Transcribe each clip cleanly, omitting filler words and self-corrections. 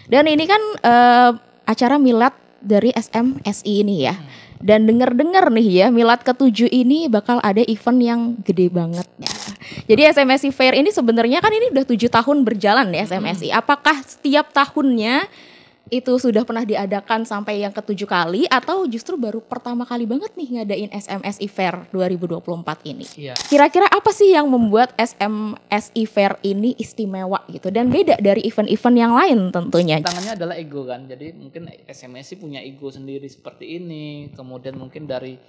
Dan ini kan acara milad dari SMSI ini ya. Dan dengar-dengar nih ya, milad ke-7 ini bakal ada event yang gede banget ya. Jadi SMSI Fair ini sebenarnya kan ini udah 7 tahun berjalan ya SMSI. Apakah setiap tahunnya itu sudah pernah diadakan sampai yang ke-7 kali atau justru baru pertama kali banget nih ngadain SMSI Fair 2024 ini? Iya. Kira-kira apa sih yang membuat SMSI Fair ini istimewa gitu dan beda dari event-event yang lain tentunya? Tantangannya adalah ego kan, jadi mungkin SMSI punya ego sendiri seperti ini, kemudian mungkin dari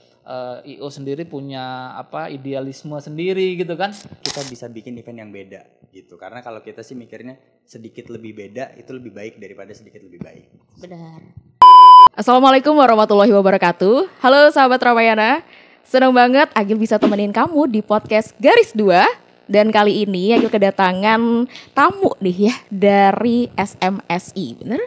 IO sendiri punya idealisme sendiri gitu kan. Kita bisa bikin event yang beda gitu, karena kalau kita sih mikirnya sedikit lebih beda itu lebih baik daripada sedikit lebih baik. Benar. Assalamualaikum warahmatullahi wabarakatuh. Halo sahabat Ramayana, senang banget Agil bisa temenin kamu di podcast Garis 2. Dan kali ini Agil kedatangan tamu nih ya dari SMSI, bener?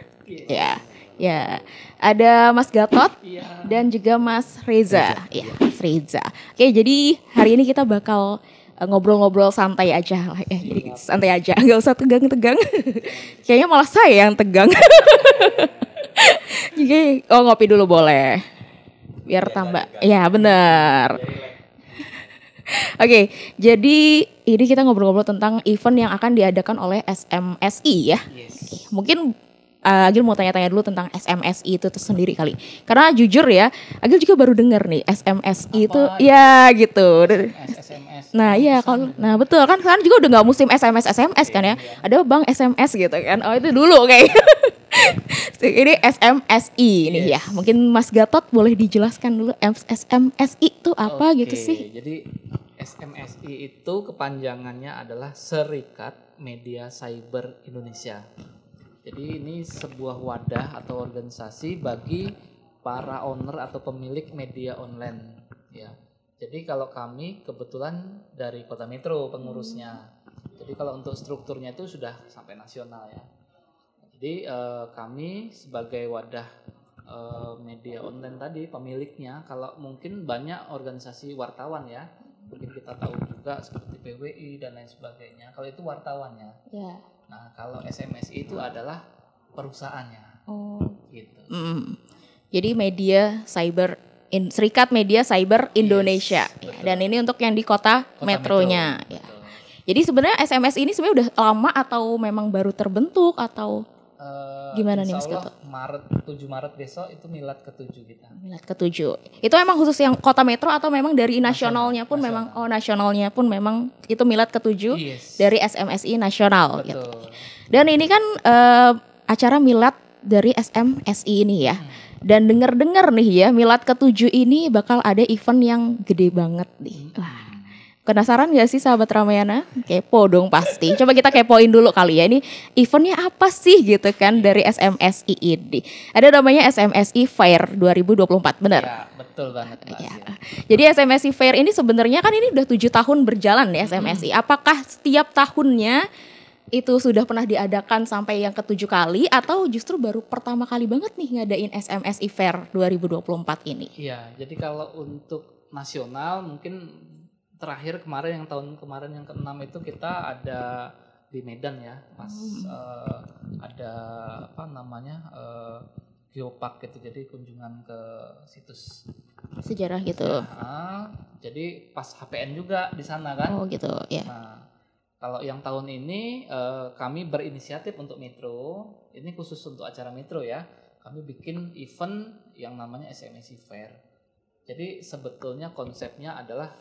Ya, ya. Ada Mas Gatot dan juga Mas Reza. Ya, Mas Reza. Oke, jadi hari ini kita bakal ngobrol-ngobrol santai aja lah ya. Jadi santai aja, nggak usah tegang-tegang. Kayaknya malah saya yang tegang. Jadi ngopi dulu boleh. Biar tambah. Ya, benar. Oke, jadi ini kita ngobrol-ngobrol tentang event yang akan diadakan oleh SMSI ya. Yes. Mungkin Agil mau tanya-tanya dulu tentang SMSI itu sendiri kali. Karena jujur ya, Agil juga baru dengar nih SMSI itu ya gitu. SMS. Nah iya kalau, nah betul kan sekarang juga udah nggak musim SMS kan ya. Ada Bang SMS gitu kan. Oh itu dulu kayak. Ini SMSI nih ya. Mungkin Mas Gatot boleh dijelaskan dulu SMSI itu apa gitu sih? Jadi SMSI itu kepanjangannya adalah Serikat Media Cyber Indonesia. Jadi ini sebuah wadah atau organisasi bagi para owner atau pemilik media online ya. Jadi kalau kami kebetulan dari Kota Metro pengurusnya. Jadi kalau untuk strukturnya itu sudah sampai nasional ya. Jadi kami sebagai wadah media online tadi pemiliknya, kalau mungkin banyak organisasi wartawan ya. Mungkin kita tahu juga seperti PWI dan lain sebagainya. Kalau itu wartawannya. Ya. Nah, kalau SMSI itu adalah perusahaannya. Oh. Gitu. Jadi media cyber Serikat Media Cyber Indonesia. Yes, dan ini untuk yang di kota metronya. Metro. Ya. Jadi sebenarnya SMS ini sebenarnya udah lama atau memang baru terbentuk atau gimana nih Mas Gatot? 7 Maret besok itu milad ke-7 kita. Milad ke-7. Itu emang khusus yang kota metro atau memang dari nasionalnya pun nasional. Memang nasionalnya pun memang itu milad ke-7 dari SMSI nasional. Betul. Gitu. Dan ini kan acara milad dari SMSI ini ya. Dan dengar-dengar nih ya, milad ke-7 ini bakal ada event yang gede banget nih. Wah. Penasaran gak sih sahabat Ramayana? Kepo dong pasti. Coba kita kepoin dulu kali ya. Ini eventnya apa sih gitu kan dari SMSI ini. Ada namanya SMSI Fair 2024, benar? Ya, betul banget. Ya. Jadi SMSI Fair ini sebenarnya kan ini udah 7 tahun berjalan ya SMSI. Apakah setiap tahunnya itu sudah pernah diadakan sampai yang ke-7 kali atau justru baru pertama kali banget nih ngadain SMSI Fair 2024 ini? Iya, jadi kalau untuk nasional mungkin terakhir kemarin yang tahun kemarin yang ke-6 itu kita ada di Medan ya, pas ada Geopark gitu, jadi kunjungan ke situs sejarah gitu. Jadi pas HPN juga di sana kan. Oh gitu ya. Nah, kalau yang tahun ini kami berinisiatif untuk Metro, ini khusus untuk acara Metro ya. Kami bikin event yang namanya SMSI Fair. Jadi sebetulnya konsepnya adalah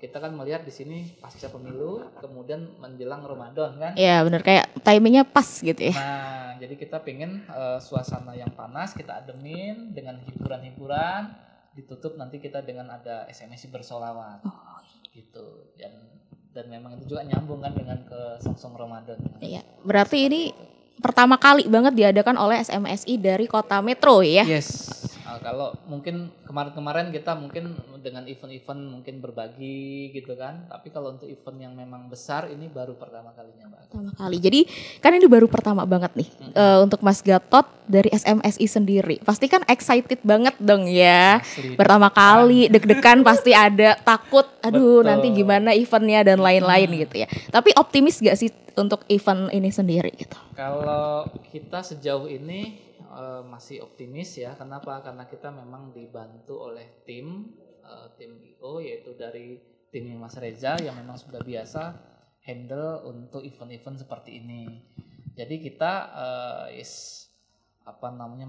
kita kan melihat di sini pasca pemilu, kemudian menjelang Ramadan kan? Iya benar, kayak timingnya pas gitu ya. Nah, jadi kita pengen suasana yang panas kita ademin dengan hiburan-hiburan, ditutup nanti kita dengan ada SMS bersolawat, gitu. Dan memang itu juga nyambung kan dengan ke song-song Ramadan. Iya, berarti ini pertama kali banget diadakan oleh SMSI dari Kota Metro ya? Yes. Kalau mungkin kemarin-kemarin kita mungkin dengan event-event mungkin berbagi gitu kan. Tapi kalau untuk event yang memang besar ini baru pertama kalinya Mbak. Pertama kali. Jadi kan ini baru pertama banget nih untuk Mas Gatot dari SMSI sendiri. Pasti kan excited banget dong ya. Asli. Pertama kali deg-degan pasti ada takut. Aduh Betul. nanti gimana eventnya dan lain-lain gitu ya. Tapi optimis gak sih untuk event ini sendiri gitu? Kalau kita sejauh ini masih optimis ya. Kenapa? Karena kita memang dibantu oleh tim IO, yaitu dari timnya Mas Reza yang memang sudah biasa handle untuk event-event seperti ini. Jadi kita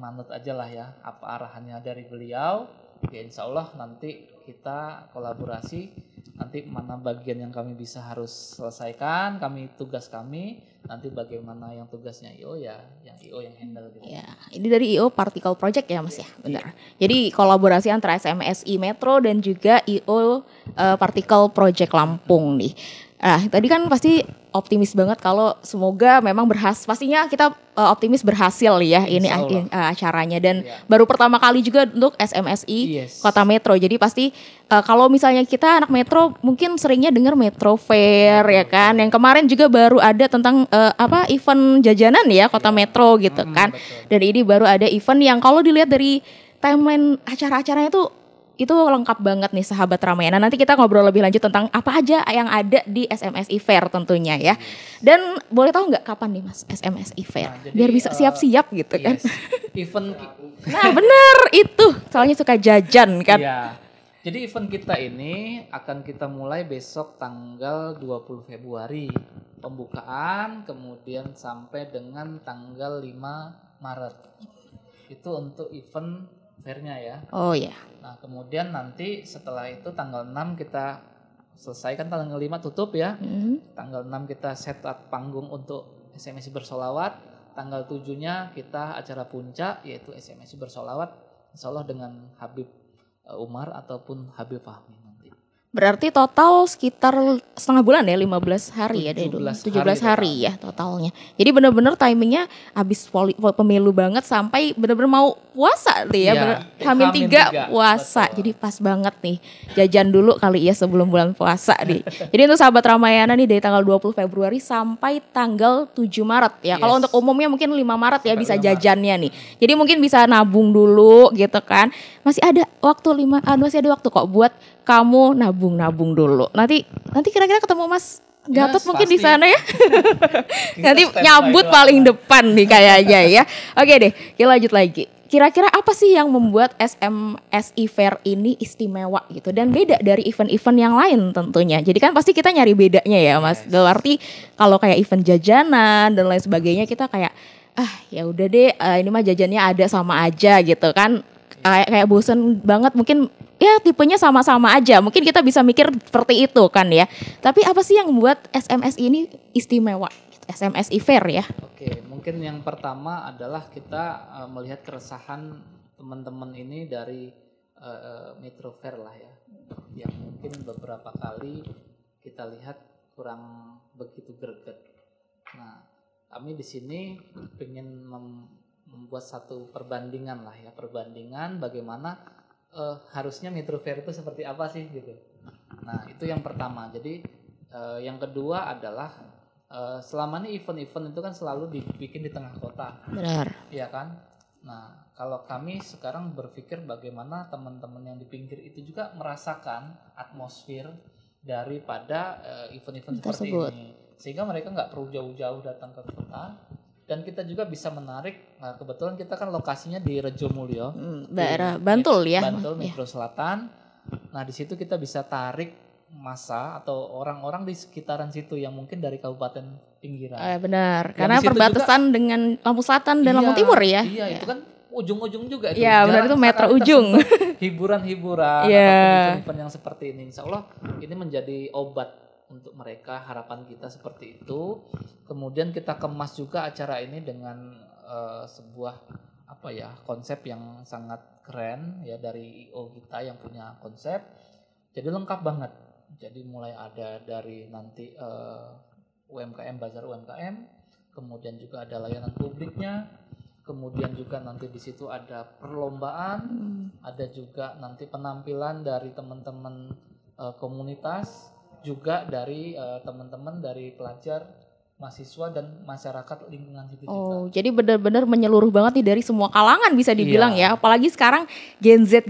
manut aja lah ya, apa arahannya dari beliau. Ya insya Allah nanti kita kolaborasi, nanti mana bagian yang kami bisa harus selesaikan, tugas kami, nanti bagaimana yang tugasnya IO ya, yang IO yang handle gitu. Ya, ini dari IO Particle Project ya Mas ya, benar. Jadi kolaborasi antara SMSI Metro dan juga IO Particle Project Lampung nih. Nah, tadi kan pasti optimis banget kalau semoga memang pastinya kita optimis berhasil ya ini acaranya dan baru pertama kali juga untuk SMSI Kota Metro. Jadi pasti kalau misalnya kita anak Metro mungkin seringnya dengar Metro Fair ya kan. Yang kemarin juga baru ada tentang event jajanan ya Kota Metro gitu kan. Betul. Dan ini baru ada event yang kalau dilihat dari timeline acara-acaranya itu lengkap banget nih sahabat Ramayana. Nanti kita ngobrol lebih lanjut tentang apa aja yang ada di SMSI Fair tentunya ya. Dan boleh tahu nggak kapan nih Mas SMSI Fair? Nah, jadi, biar bisa siap-siap gitu kan. Event Nah bener itu, soalnya suka jajan kan. Iya. Jadi event kita ini akan kita mulai besok tanggal 20 Februari. Pembukaan kemudian sampai dengan tanggal 5 Maret. Itu untuk event fairnya ya. Oh iya. Nah kemudian nanti setelah itu tanggal 6 kita selesaikan, tanggal 5 tutup ya. Tanggal 6 kita set up panggung untuk SMSI bersolawat. Tanggal 7-nya kita acara puncak yaitu SMSI bersolawat. Insya Allah dengan Habib Umar ataupun Habib Fahmi nanti. Berarti total sekitar setengah bulan ya, 15 hari ya dari dulu. 17 hari ya totalnya. Jadi benar-benar timingnya habis pemilu banget sampai benar-benar mau puasa tuh ya. Hamil 3 puasa. Betul. Jadi pas banget nih. Jajan dulu kali ya sebelum bulan puasa nih. Jadi untuk sahabat Ramayana nih dari tanggal 20 Februari sampai tanggal 7 Maret ya. Kalau untuk umumnya mungkin 5 Maret ya bisa jajannya nih. Jadi mungkin bisa nabung dulu gitu kan. Masih ada waktu kok buat kamu nabung dulu. Nanti kira-kira ketemu Mas Gatot mungkin di sana ya. Nanti nyambut paling depan nih kayaknya ya. Oke deh, kita lanjut lagi. Kira-kira apa sih yang membuat SMSI Fair ini istimewa gitu dan beda dari event-event yang lain tentunya. Jadi kan pasti kita nyari bedanya ya Mas. Dalam arti kalau kayak event jajanan dan lain sebagainya kita kayak ya udah deh ini mah jajannya ada sama aja gitu kan. Kayak bosen banget mungkin ya tipenya sama-sama aja. Mungkin kita bisa mikir seperti itu kan ya. Tapi apa sih yang membuat SMSI ini istimewa? SMSI Fair ya. Oke, mungkin yang pertama adalah kita melihat keresahan teman-teman ini dari Metro Fair lah ya. Yang mungkin beberapa kali kita lihat kurang begitu greget. Nah, kami di sini ingin membuat satu perbandingan lah ya, perbandingan bagaimana harusnya Metro Fair itu seperti apa sih gitu. Nah itu yang pertama. Jadi yang kedua adalah selama ini event-event itu kan selalu dibikin di tengah kota. Benar. Iya kan. Nah kalau kami sekarang berpikir bagaimana teman-teman yang di pinggir itu juga merasakan atmosfer daripada event-event seperti ini, sehingga mereka nggak perlu jauh-jauh datang ke kota. Dan kita juga bisa menarik, kebetulan kita kan lokasinya di Rejo Mulyo, daerah Bantul ya. Bantul Metro Selatan. Nah di situ kita bisa tarik massa atau orang-orang di sekitaran situ yang mungkin dari kabupaten pinggiran. Benar, karena perbatasan juga, dengan Lampung Selatan dan Lampung Timur ya. Iya, itu kan ujung-ujung juga. Iya benar, itu metro ujung. Hiburan-hiburan atau event yang seperti ini, insya Allah ini menjadi obat untuk mereka, harapan kita seperti itu. Kemudian kita kemas juga acara ini dengan sebuah konsep yang sangat keren ya dari IO kita yang punya konsep. Jadi lengkap banget. Jadi mulai ada dari nanti UMKM, bazar UMKM, kemudian juga ada layanan publiknya, kemudian juga nanti di situ ada perlombaan, ada juga nanti penampilan dari teman-teman komunitas, juga dari teman-teman dari pelajar, mahasiswa dan masyarakat lingkungan situ juga. Oh, jadi benar-benar menyeluruh banget nih dari semua kalangan bisa dibilang Iya. ya. Apalagi sekarang Gen Z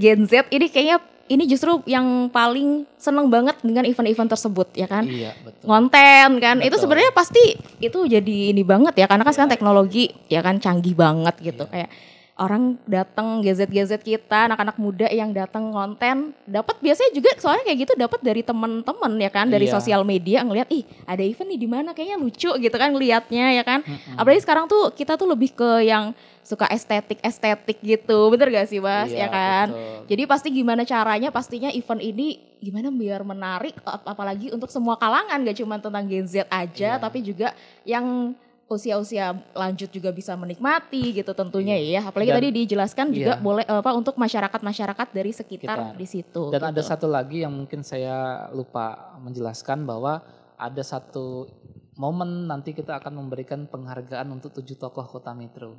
ini kayaknya ini justru yang paling seneng banget dengan event-event tersebut ya kan. Iya, betul. Ngonten kan. Itu Betul. sebenarnya pasti itu jadi ini banget ya karena kan sekarang teknologi ya kan canggih banget gitu. Kayak orang datang GZ kita, anak-anak muda yang datang konten, dapat biasanya juga soalnya kayak gitu dapat dari teman-teman ya kan, dari Iya. sosial media ngelihat ih ada event nih di mana kayaknya lucu gitu kan ngelihatnya ya kan. Apalagi sekarang tuh kita tuh lebih ke yang suka estetik gitu, bener gak sih Mas? Iya, Ya kan. betul. Jadi pasti gimana caranya pastinya event ini gimana biar menarik apalagi untuk semua kalangan gak cuma tentang Gen Z aja Iya. tapi juga yang usia-usia lanjut juga bisa menikmati gitu tentunya ya. Apalagi Dan- tadi dijelaskan juga iya. boleh untuk masyarakat-masyarakat dari sekitar di situ. Dan ada gitu. satu lagi yang mungkin saya lupa menjelaskan bahwa ada satu momen nanti kita akan memberikan penghargaan untuk 7 tokoh kota metro.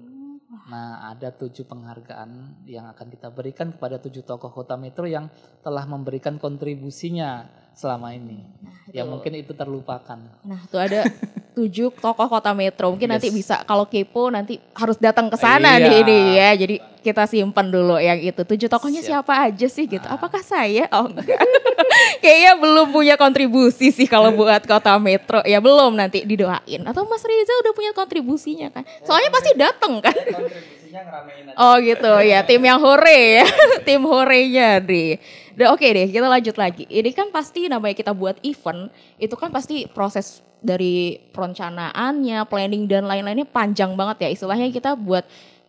Nah, ada 7 penghargaan yang akan kita berikan kepada 7 tokoh kota metro yang telah memberikan kontribusinya selama ini. Yang mungkin itu terlupakan. Nah, tuh ada 7 tokoh kota metro. Mungkin nanti Yes. bisa kalau kepo nanti harus datang ke sana Iya. nih ini ya. Jadi kita simpan dulu yang itu. 7 tokohnya Siap. siapa aja sih gitu. Apakah saya? Oh enggak. Kayaknya belum punya kontribusi sih kalau buat kota metro. Ya belum, nanti didoain. Atau Mas Reza udah punya kontribusinya kan? Soalnya pasti datang kan. Kontribusinya ngeramein aja. Oh gitu ya, tim yang hore ya, tim horenya deh. Udah oke deh, kita lanjut lagi. Ini kan pasti namanya kita buat event, itu kan pasti proses dari perencanaannya, planning dan lain-lainnya panjang banget ya. Istilahnya kita buat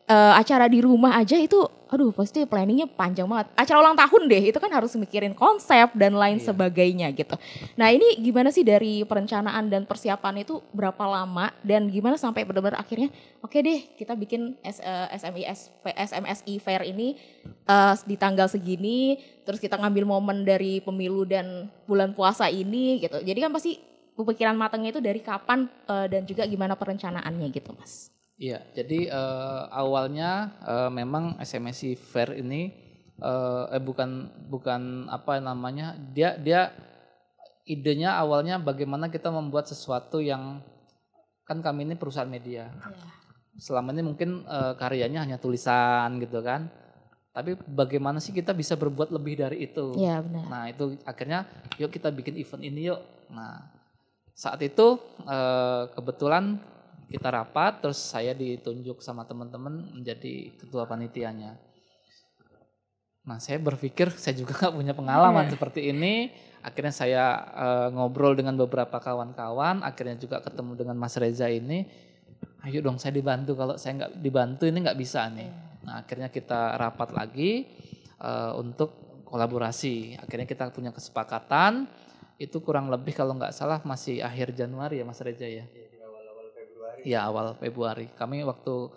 acara di rumah aja itu, aduh pasti planningnya panjang banget. Acara ulang tahun deh, itu kan harus mikirin konsep dan lain sebagainya gitu. Nah ini gimana sih dari perencanaan dan persiapan itu berapa lama dan gimana sampai benar-benar akhirnya oke deh kita bikin SMSI Fair ini di tanggal segini, terus kita ngambil momen dari pemilu dan bulan puasa ini gitu. Jadi kan pasti pemikiran matangnya itu dari kapan dan juga gimana perencanaannya gitu Mas. Iya, jadi awalnya memang SMSI Fair ini bukan apa namanya, dia idenya awalnya bagaimana kita membuat sesuatu yang, kan kami ini perusahaan media. Selama ini mungkin karyanya hanya tulisan gitu kan. Tapi bagaimana sih kita bisa berbuat lebih dari itu? Iya benar. Nah itu akhirnya yuk kita bikin event ini yuk. Nah saat itu kebetulan kita rapat, terus saya ditunjuk sama teman-teman menjadi ketua panitianya. Nah saya berpikir saya juga nggak punya pengalaman seperti ini. Akhirnya saya ngobrol dengan beberapa kawan-kawan, akhirnya juga ketemu dengan Mas Reza ini. Ayo dong saya dibantu, kalau saya nggak dibantu ini nggak bisa nih. Nah akhirnya kita rapat lagi untuk kolaborasi. Akhirnya kita punya kesepakatan, itu kurang lebih kalau nggak salah masih akhir Januari ya Mas Reza ya? Ya awal Februari. Kami waktu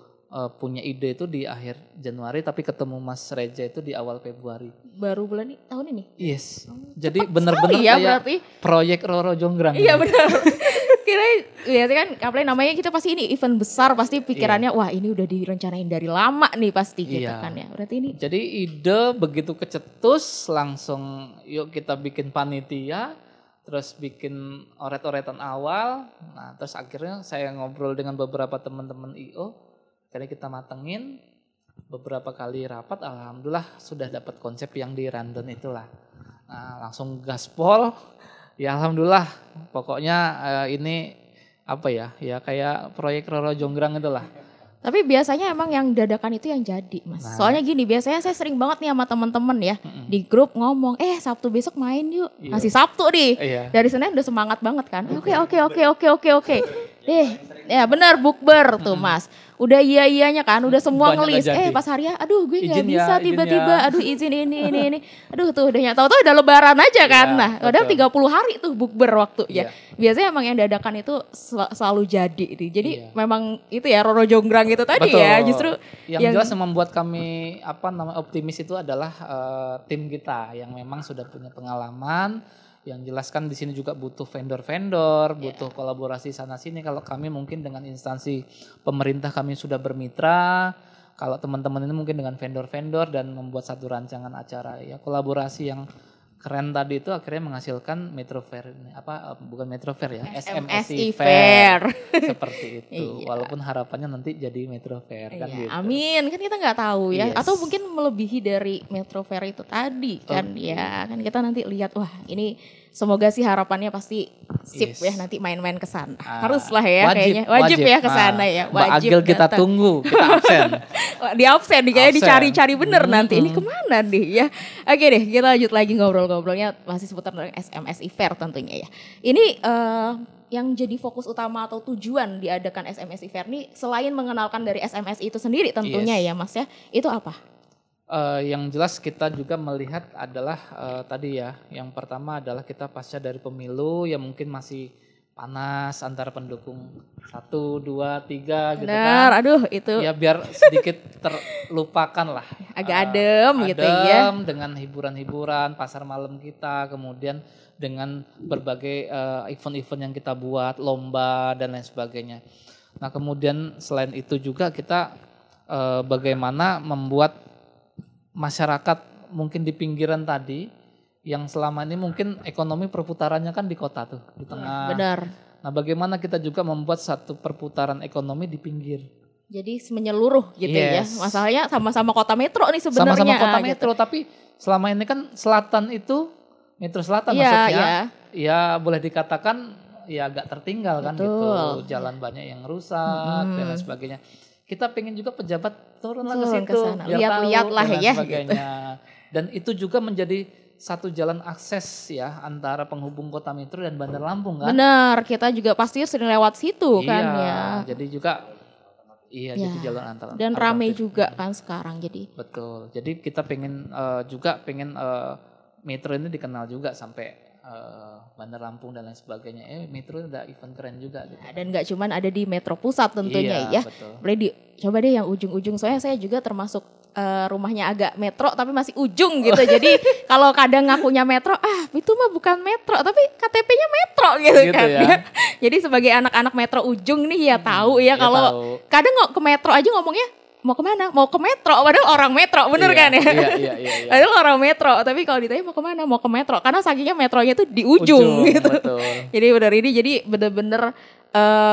punya ide itu di akhir Januari, tapi ketemu Mas Reza itu di awal Februari. Baru bulan tahun ini? Yes. Jadi benar-benar sekali ya, kayak berarti. proyek Roro Jonggrang. Iya benar. Kirain biasanya kan apalagi namanya kita pasti ini event besar, pasti pikirannya wah ini udah direncanain dari lama nih pasti gitu Iya. kan ya. Berarti ini Jadi ide begitu kecetus langsung yuk kita bikin panitia, terus bikin oret-oretan awal. Nah terus akhirnya saya ngobrol dengan beberapa teman-teman IO, akhirnya kita matengin, beberapa kali rapat, alhamdulillah sudah dapat konsep yang di Randon itulah. Nah langsung gaspol, ya alhamdulillah pokoknya ini apa ya kayak proyek Roro Jonggrang itulah. tapi biasanya emang yang dadakan itu yang jadi Mas. Nah. Soalnya gini biasanya saya sering banget nih sama teman-teman ya di grup ngomong Sabtu besok main yuk. Iya. Masih Sabtu nih. Iya. Dari Senin udah semangat banget kan. Oke. Ya benar bukber tuh Mas. Udah iya-iyanya kan, udah semua Banyak ngelis. nggak jadi. Pas hari ya, aduh gue nggak Izin ya, bisa izin tiba-tiba. ya. Aduh izin ini. Aduh tuh udah tahu-tahu udah lebaran aja kan. Iya, Nah, udah betul. 30 hari tuh bukber waktunya. Iya. Biasanya emang yang dadakan itu selalu jadi. Jadi Iya. memang itu ya Roro Jonggrang itu tadi Betul. ya. Justru yang jelas yang membuat kami optimis itu adalah tim kita yang memang sudah punya pengalaman, Yang jelas kan di sini juga butuh vendor-vendor, butuh kolaborasi sana sini. Kalau kami mungkin dengan instansi pemerintah kami sudah bermitra. Kalau teman-teman ini mungkin dengan vendor-vendor dan membuat satu rancangan acara ya kolaborasi yang keren tadi itu akhirnya menghasilkan Metro Fair ini bukan Metro Fair ya SMSI Fair seperti itu. Walaupun harapannya nanti jadi Metro Fair kan gitu. Amin, kan kita nggak tahu ya, Yes. atau mungkin melebihi dari Metro Fair itu tadi kan ya, kan kita nanti lihat wah ini semoga sih harapannya pasti sip Yes. ya nanti main-main ke sana. Haruslah ya Wajib, kayaknya wajib ya ke sana Nah, ya. Mbak Wajib Agil kita datang. tunggu, kita absen. Wah, di absen nih kayaknya Absen. dicari-cari bener nanti ini kemana nih ya. Oke deh kita lanjut lagi ngobrol-ngobrolnya masih seputar tentang SMSI Fair tentunya ya. Ini yang jadi fokus utama atau tujuan diadakan SMSI Fair nih selain mengenalkan dari SMSI itu sendiri tentunya Yes. ya Mas ya. Itu apa? Yang jelas kita juga melihat adalah tadi ya, yang pertama adalah kita pasca dari pemilu yang mungkin masih panas antara pendukung 1, 2, 3 gitu Benar, kan. aduh itu Ya biar sedikit terlupakan lah. agak adem gitu ya. Adem dengan hiburan-hiburan, pasar malam kita, kemudian dengan berbagai event-event yang kita buat, lomba dan lain sebagainya. Nah kemudian selain itu juga kita bagaimana membuat masyarakat mungkin di pinggiran tadi yang selama ini mungkin ekonomi perputarannya kan di kota tuh, di tengah. Benar. Nah bagaimana kita juga membuat satu perputaran ekonomi di pinggir. Jadi menyeluruh gitu ya. Yes. Masalahnya sama-sama kota metro nih sebenarnya. Sama-sama kota gitu. metro, tapi selama ini kan selatan itu, metro selatan Iya, maksudnya, iya. ya boleh dikatakan ya agak tertinggal kan gitu. Betul. Jalan banyak yang rusak dan lain sebagainya. Kita pengen juga pejabat turunlah ke Turun situ, ke sana. biar Lihat-lihat tahu lah dan lain ya, sebagainya. Dan itu juga menjadi satu jalan akses ya antara penghubung kota metro dan Bandar Lampung kan. Benar, kita juga pasti sering lewat situ kan Iya, ya. jadi juga jadi jalan antara. Dan rame alternatif. juga kan sekarang jadi. Betul. Jadi kita pengen metro ini dikenal juga sampai Bandar Lampung dan lain sebagainya. Metro udah event keren juga gitu. Dan nggak cuman ada di metro pusat tentunya Iya, ya. betul. Boleh coba deh yang ujung-ujung. Soalnya saya juga termasuk rumahnya agak metro tapi masih ujung gitu. Jadi kalau kadang ngakunya metro, itu mah bukan metro tapi KTP-nya metro gitu Gitu kan. ya. Jadi sebagai anak-anak metro ujung nih ya tahu ya ya kalau tahu. kadang ke metro aja ngomongnya mau kemana? Mau ke metro, padahal orang metro, bener kan ya? Iya. Padahal orang metro, tapi kalau ditanya mau kemana? Mau ke metro, karena sakingnya metronya tuh di ujung gitu. Betul. Jadi bener-bener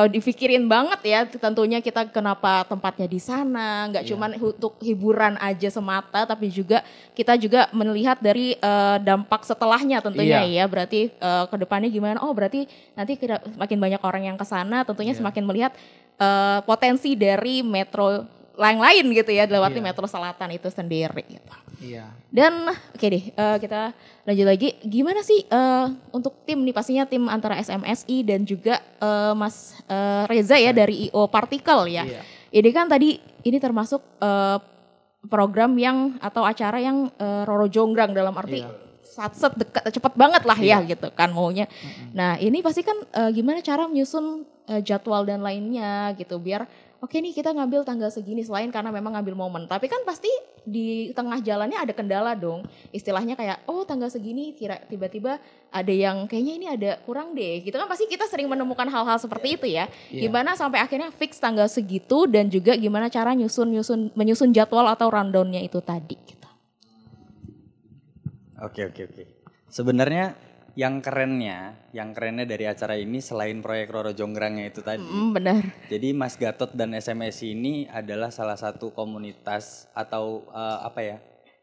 dipikirin banget ya tentunya kita kenapa tempatnya di sana, nggak cuman untuk hiburan aja semata, tapi juga kita juga melihat dari dampak setelahnya tentunya ya. Berarti ke depannya gimana? Oh berarti nanti makin banyak orang yang ke sana, tentunya semakin melihat potensi dari metro lain gitu ya, dalam arti metro selatan itu sendiri gitu. Iya. Dan oke deh, kita lanjut lagi. Gimana sih untuk tim nih, pastinya tim antara SMSI dan juga Mas Reza ya dari IO Partikel ya. Iya. Ini kan tadi ini termasuk program yang atau acara yang Roro Jonggrang dalam arti set dekat cepet banget lah ya gitu kan maunya. Nah ini pasti kan gimana cara menyusun jadwal dan lainnya gitu biar oke nih kita ngambil tanggal segini selain karena memang ngambil momen. Tapi kan pasti di tengah jalannya ada kendala dong. Istilahnya kayak tanggal segini tiba-tiba ada yang kayaknya ini ada kurang deh. Gitu kan pasti kita sering menemukan hal-hal seperti itu ya. Gimana sampai akhirnya fix tanggal segitu dan juga gimana cara menyusun jadwal atau rundown-nya itu tadi gitu. Oke. Sebenarnya yang kerennya dari acara ini selain proyek Roro Jonggrangnya itu tadi. Benar. Jadi Mas Gatot dan SMSI ini adalah salah satu komunitas atau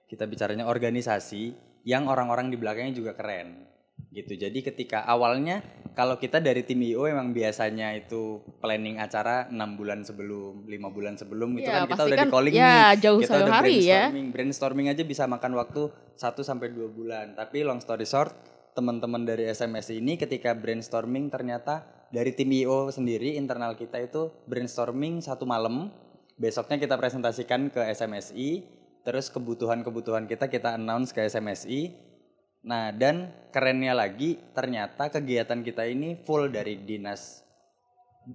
kita bicaranya organisasi yang orang-orang di belakangnya juga keren. Gitu. Jadi ketika awalnya kalau kita dari tim IO emang biasanya itu planning acara 6 bulan sebelum, 5 bulan sebelum gitu kan kita udah di calling nih. Jauh Kita udah hari ya. brainstorming aja bisa makan waktu 1 sampai 2 bulan. Tapi long story short, teman-teman dari SMS ini ketika brainstorming ternyata dari tim IO sendiri internal kita itu brainstorming 1 malam, besoknya kita presentasikan ke SMSI, terus kebutuhan kita announce ke SMSI. Nah dan kerennya lagi ternyata kegiatan kita ini full dari dinas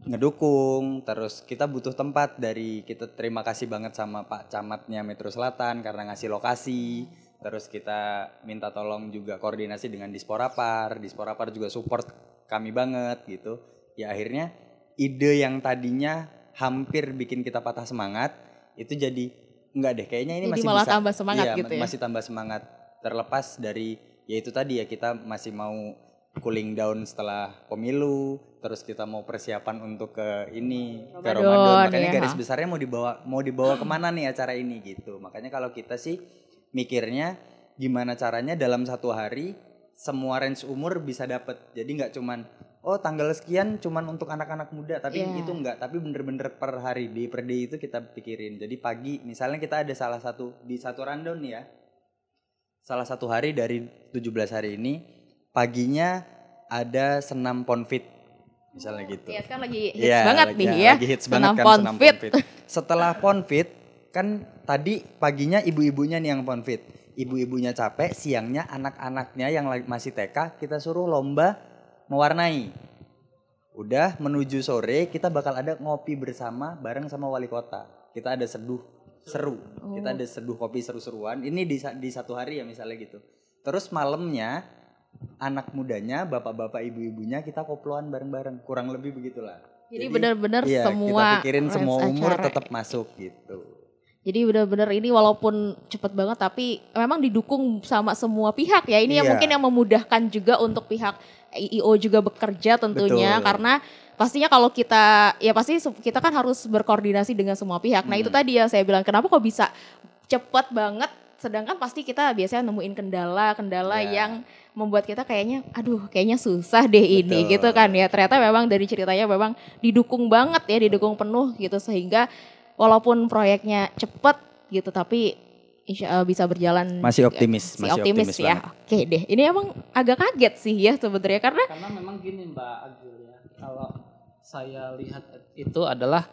ngedukung, terus kita butuh tempat kita terima kasih banget sama Pak Camatnya Metro Selatan karena ngasih lokasi. Terus kita minta tolong juga koordinasi dengan Disporapar juga support kami banget gitu. Ya akhirnya ide yang tadinya hampir bikin kita patah semangat itu jadi enggak deh, kayaknya ini jadi masih malah bisa. tambah semangat iya, gitu ya. masih tambah semangat, terlepas dari ya itu tadi ya, kita masih mau cooling down setelah pemilu, terus kita mau persiapan untuk ke Ramadan. Makanya ya. garis besarnya mau dibawa kemana nih acara ini gitu. Makanya kalau kita sih mikirnya gimana caranya dalam satu hari semua range umur bisa dapet. Jadi nggak cuman tanggal sekian cuman untuk anak-anak muda, tapi itu enggak, tapi bener-bener per hari, per day itu kita pikirin. Jadi pagi misalnya kita ada di satu rundown nih ya, salah satu hari dari 17 hari ini paginya ada senam ponfit misalnya gitu. Iya, kan lagi hits banget nih ya. Lagi hits banget kan senam ponfit. Setelah ponfit kan tadi paginya ibu-ibunya nih yang ponfit. Ibu-ibunya capek, siangnya anak-anaknya yang masih TK kita suruh lomba mewarnai. Udah menuju sore kita bakal ada ngopi bersama bareng sama wali kota. Kita ada seru. Kita ada seduh kopi seru-seruan. Ini di satu hari ya misalnya gitu. Terus malamnya anak mudanya, bapak-bapak, ibu-ibunya kita koploan bareng-bareng. Kurang lebih begitulah. Jadi benar-benar kita semua pikirin semua umur acara tetap masuk gitu. Jadi benar-benar ini walaupun cepet banget tapi memang didukung sama semua pihak ya. Ini yang mungkin yang memudahkan juga untuk pihak IO juga bekerja tentunya. Betul. Karena pastinya kalau kita kan harus berkoordinasi dengan semua pihak. Nah itu tadi ya saya bilang kenapa kok bisa cepet banget, sedangkan pasti kita biasanya nemuin kendala-kendala yang membuat kita kayaknya susah deh ini. Betul. Gitu kan ya. Ternyata memang dari ceritanya memang didukung banget ya, didukung penuh gitu, sehingga walaupun proyeknya cepet gitu tapi bisa berjalan. Masih optimis ya. Banget. Oke deh, ini emang agak kaget sih ya sebenarnya karena memang gini Mbak Agil ya, kalau saya lihat itu adalah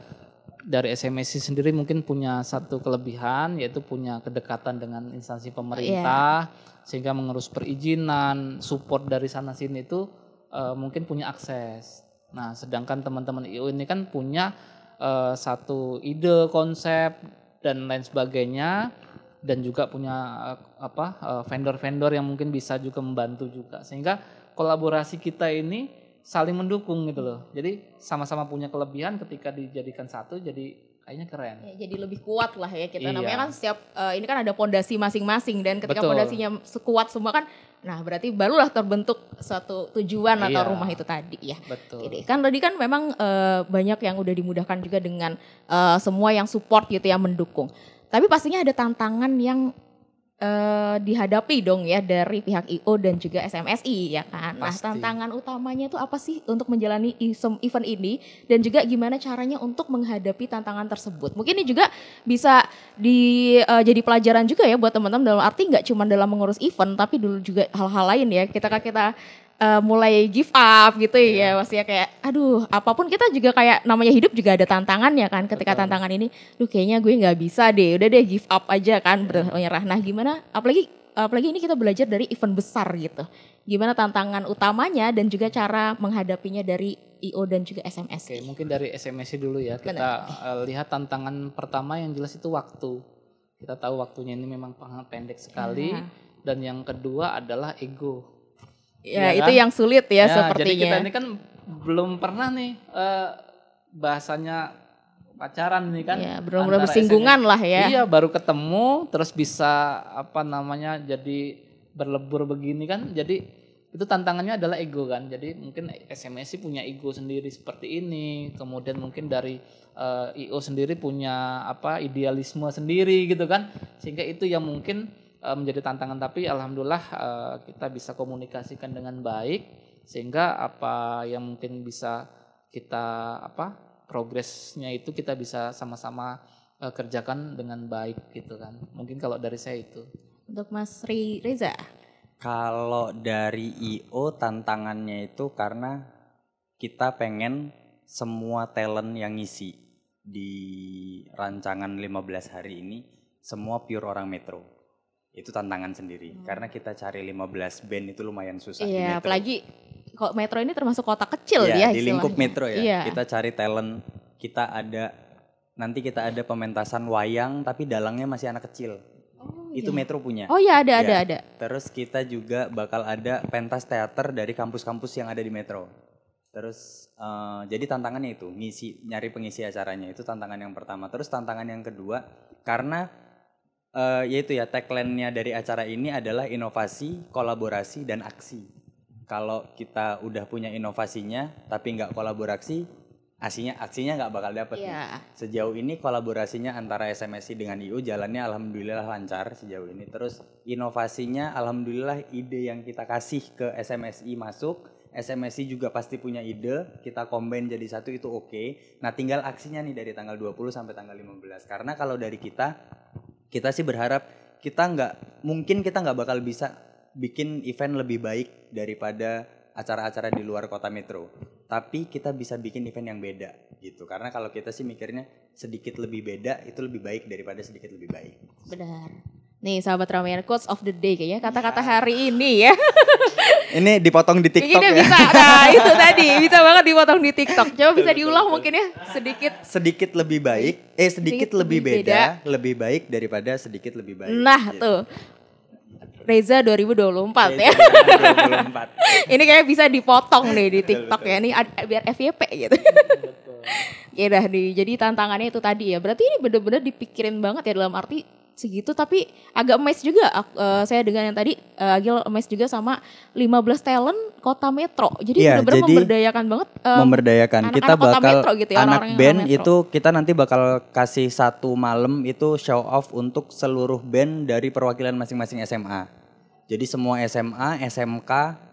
dari SMSI sendiri mungkin punya satu kelebihan, yaitu punya kedekatan dengan instansi pemerintah, sehingga mengurus perizinan, support dari sana sini itu mungkin punya akses. Nah sedangkan teman-teman IO ini kan punya satu ide, konsep dan lain sebagainya, dan juga punya vendor-vendor yang mungkin bisa juga membantu juga, sehingga kolaborasi kita ini saling mendukung gitu loh. Jadi sama-sama punya kelebihan, ketika dijadikan satu jadi kayaknya keren. Ya, jadi lebih kuat lah ya kita. Namanya kan setiap ini kan ada pondasi masing-masing, dan ketika pondasinya sekuat semua kan, nah berarti barulah terbentuk suatu tujuan atau rumah itu tadi ya. Betul. Jadi kan tadi kan memang banyak yang udah dimudahkan juga dengan semua yang support gitu, yang mendukung. Tapi pastinya ada tantangan yang dihadapi dong ya dari pihak IO dan juga SMSI ya kan. Nah tantangan utamanya itu apa sih untuk menjalani event ini, dan juga gimana caranya untuk menghadapi tantangan tersebut. Mungkin ini juga bisa jadi pelajaran juga ya buat teman-teman, dalam arti nggak cuma dalam mengurus event tapi dulu juga hal-hal lain ya. Kita mulai give up gitu ya, maksudnya kayak apapun kita juga kayak namanya hidup juga ada tantangannya kan. Ketika tantangan ini kayaknya gue nggak bisa deh, udah deh give up aja kan, menyerah. Nah gimana, apalagi ini kita belajar dari event besar gitu, gimana tantangan utamanya dan juga cara menghadapinya dari IO dan juga SMSI. Oke, mungkin dari SMSI dulu ya. Kita lihat tantangan pertama yang jelas itu waktu. Kita tahu waktunya ini memang sangat pendek sekali. Dan yang kedua adalah ego. Ya itu kan? Yang sulit ya sepertinya. Jadi kita ini kan belum pernah nih bahasanya pacaran nih kan. Ya, belum bersinggungan lah ya. Iya, baru ketemu terus bisa jadi berlebur begini kan. Jadi itu tantangannya adalah ego kan. Jadi mungkin SMSI punya ego sendiri seperti ini. Kemudian mungkin dari IO sendiri punya idealisme sendiri gitu kan. Sehingga itu yang mungkin menjadi tantangan, tapi alhamdulillah kita bisa komunikasikan dengan baik, sehingga apa yang mungkin bisa kita progresnya itu kita bisa sama-sama kerjakan dengan baik gitu kan. Mungkin kalau dari saya itu. Untuk Mas Reza? Kalau dari IO tantangannya itu karena kita pengen semua talent yang ngisi di rancangan 15 hari ini semua pure orang Metro. Itu tantangan sendiri, karena kita cari 15 band itu lumayan susah. Iya, apalagi kok Metro ini termasuk kota kecil ya di lingkup Metro ya. Iya. Kita cari talent, nanti kita ada pementasan wayang tapi dalangnya masih anak kecil. itu Metro punya. Oh iya Ya. ada. Terus kita juga bakal ada pentas teater dari kampus-kampus yang ada di Metro. Terus jadi tantangannya itu nyari pengisi acaranya, itu tantangan yang pertama. Terus tantangan yang kedua karena yaitu ya tagline-nya dari acara ini adalah inovasi, kolaborasi dan aksi. Kalau kita udah punya inovasinya tapi nggak kolaborasi, aksinya nggak bakal dapet nih. Sejauh ini kolaborasinya antara SMSI dengan IU jalannya alhamdulillah lancar sejauh ini. Terus inovasinya alhamdulillah ide yang kita kasih ke SMSI masuk, SMSI juga pasti punya ide, kita combine jadi satu itu oke. Nah tinggal aksinya nih dari tanggal 20 sampai tanggal 15. Karena kalau dari kita sih berharap kita nggak bakal bisa bikin event lebih baik daripada acara-acara di luar kota Metro. Tapi kita bisa bikin event yang beda gitu. Karena kalau kita sih mikirnya sedikit lebih beda itu lebih baik daripada sedikit lebih baik. Benar. Nih sahabat Ramayana, quotes of the day kayaknya kata-kata hari ini ya. Ini dipotong di TikTok ini ya. Bisa, nah itu tadi bisa banget dipotong di TikTok. Coba bisa diulang mungkin ya sedikit lebih baik, sedikit lebih beda, lebih baik daripada sedikit lebih baik. Nah gitu. Tuh. Reza 2024 ya. 2024. Ini kayak bisa dipotong nih di TikTok ya. Ini biar FYP gitu. Ya udah nih. Jadi tantangannya itu tadi ya. Berarti ini bener-bener dipikirin banget ya dalam arti segitu. Tapi agak amazed juga saya dengan yang tadi Agil amazed juga sama 15 talent kota Metro. Jadi bener-bener memberdayakan banget. Memberdayakan. Kita bakal Metro gitu ya, anak band itu kita nanti bakal kasih 1 malam itu show off untuk seluruh band dari perwakilan masing-masing SMA. Jadi semua SMA, SMK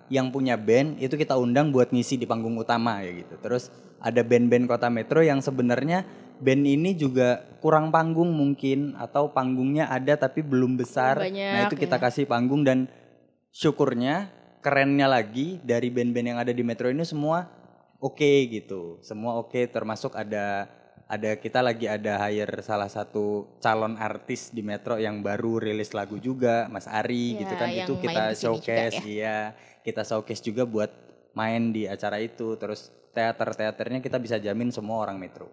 yang punya band itu kita undang buat ngisi di panggung utama ya gitu. Terus ada band-band kota Metro yang sebenarnya band ini juga kurang panggung mungkin atau panggungnya ada tapi belum besar. Nah itu kita kasih panggung dan syukurnya kerennya lagi dari band-band yang ada di Metro ini semua oke gitu. Semua oke termasuk ada kita lagi ada hire salah satu calon artis di Metro yang baru rilis lagu juga, Mas Ari gitu kan. Itu kita showcase kita showcase juga buat main di acara itu. Terus teaternya kita bisa jamin semua orang Metro.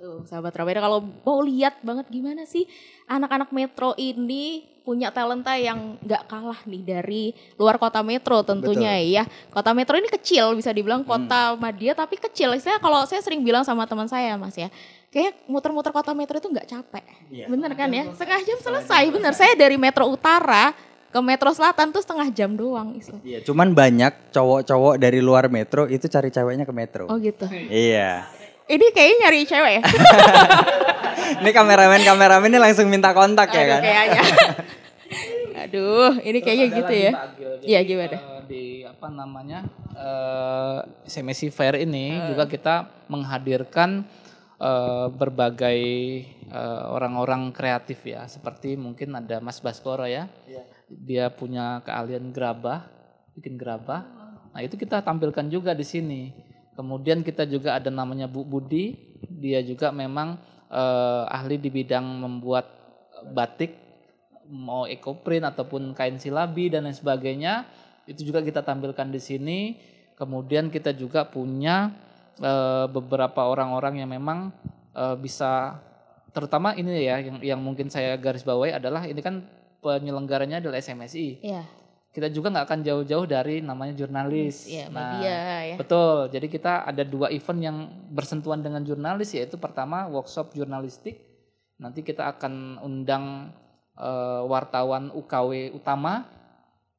Tuh sahabat Ramayana kalau mau lihat banget gimana sih anak-anak Metro ini punya talenta yang gak kalah nih dari luar kota Metro tentunya. Betul. Ya. Kota Metro ini kecil bisa dibilang kota Madia tapi kecil. Istilahnya kalau saya sering bilang sama teman saya Mas ya, kayak muter-muter kota Metro itu gak capek. Ya. Bener kan ya? Setengah jam selesai. Bener, saya dari Metro Utara ke Metro Selatan tuh setengah jam doang. Iya, cuman banyak cowok-cowok dari luar Metro itu cari ceweknya ke Metro. Oh gitu? Iya. Ini kayaknya nyari cewek ya? Ini kameramen ini langsung minta kontak ya kan? Kayaknya. Aduh, ini kayaknya gitu ya. Iya gimana? Di SMSI Fair ini juga kita menghadirkan berbagai orang-orang kreatif ya. Seperti mungkin ada Mas Baskoro ya. Dia punya keahlian bikin gerabah. Nah itu kita tampilkan juga di sini. Kemudian kita juga ada namanya Bu Budi, dia juga memang ahli di bidang membuat batik, mau ekoprint ataupun kain silabi dan lain sebagainya. Itu juga kita tampilkan di sini. Kemudian kita juga punya beberapa orang-orang yang memang bisa, terutama ini ya yang mungkin saya garis bawahi adalah ini kan penyelenggaranya adalah SMSI. Iya. Kita juga nggak akan jauh-jauh dari namanya jurnalis. Ya, media ya. Betul. Jadi kita ada 2 event yang bersentuhan dengan jurnalis, yaitu pertama workshop jurnalistik. Nanti kita akan undang wartawan UKW utama.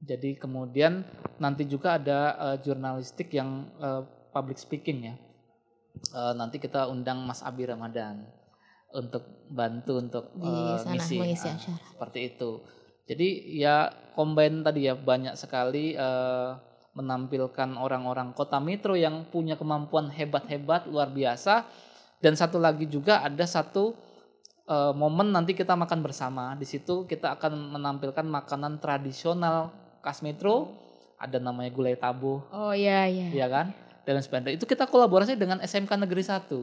Jadi kemudian nanti juga ada jurnalistik yang public speaking ya. Nanti kita undang Mas Abi Ramadan untuk bantu untuk mengisi acara. Seperti itu. Jadi ya combine tadi ya banyak sekali menampilkan orang-orang kota Metro yang punya kemampuan hebat-hebat luar biasa. Dan satu lagi juga ada satu momen nanti kita makan bersama. Di situ kita akan menampilkan makanan tradisional khas Metro. Ada namanya gulai tabuh. Oh iya. Iya kan? Dan sebagainya. Itu kita kolaborasi dengan SMK Negeri 1.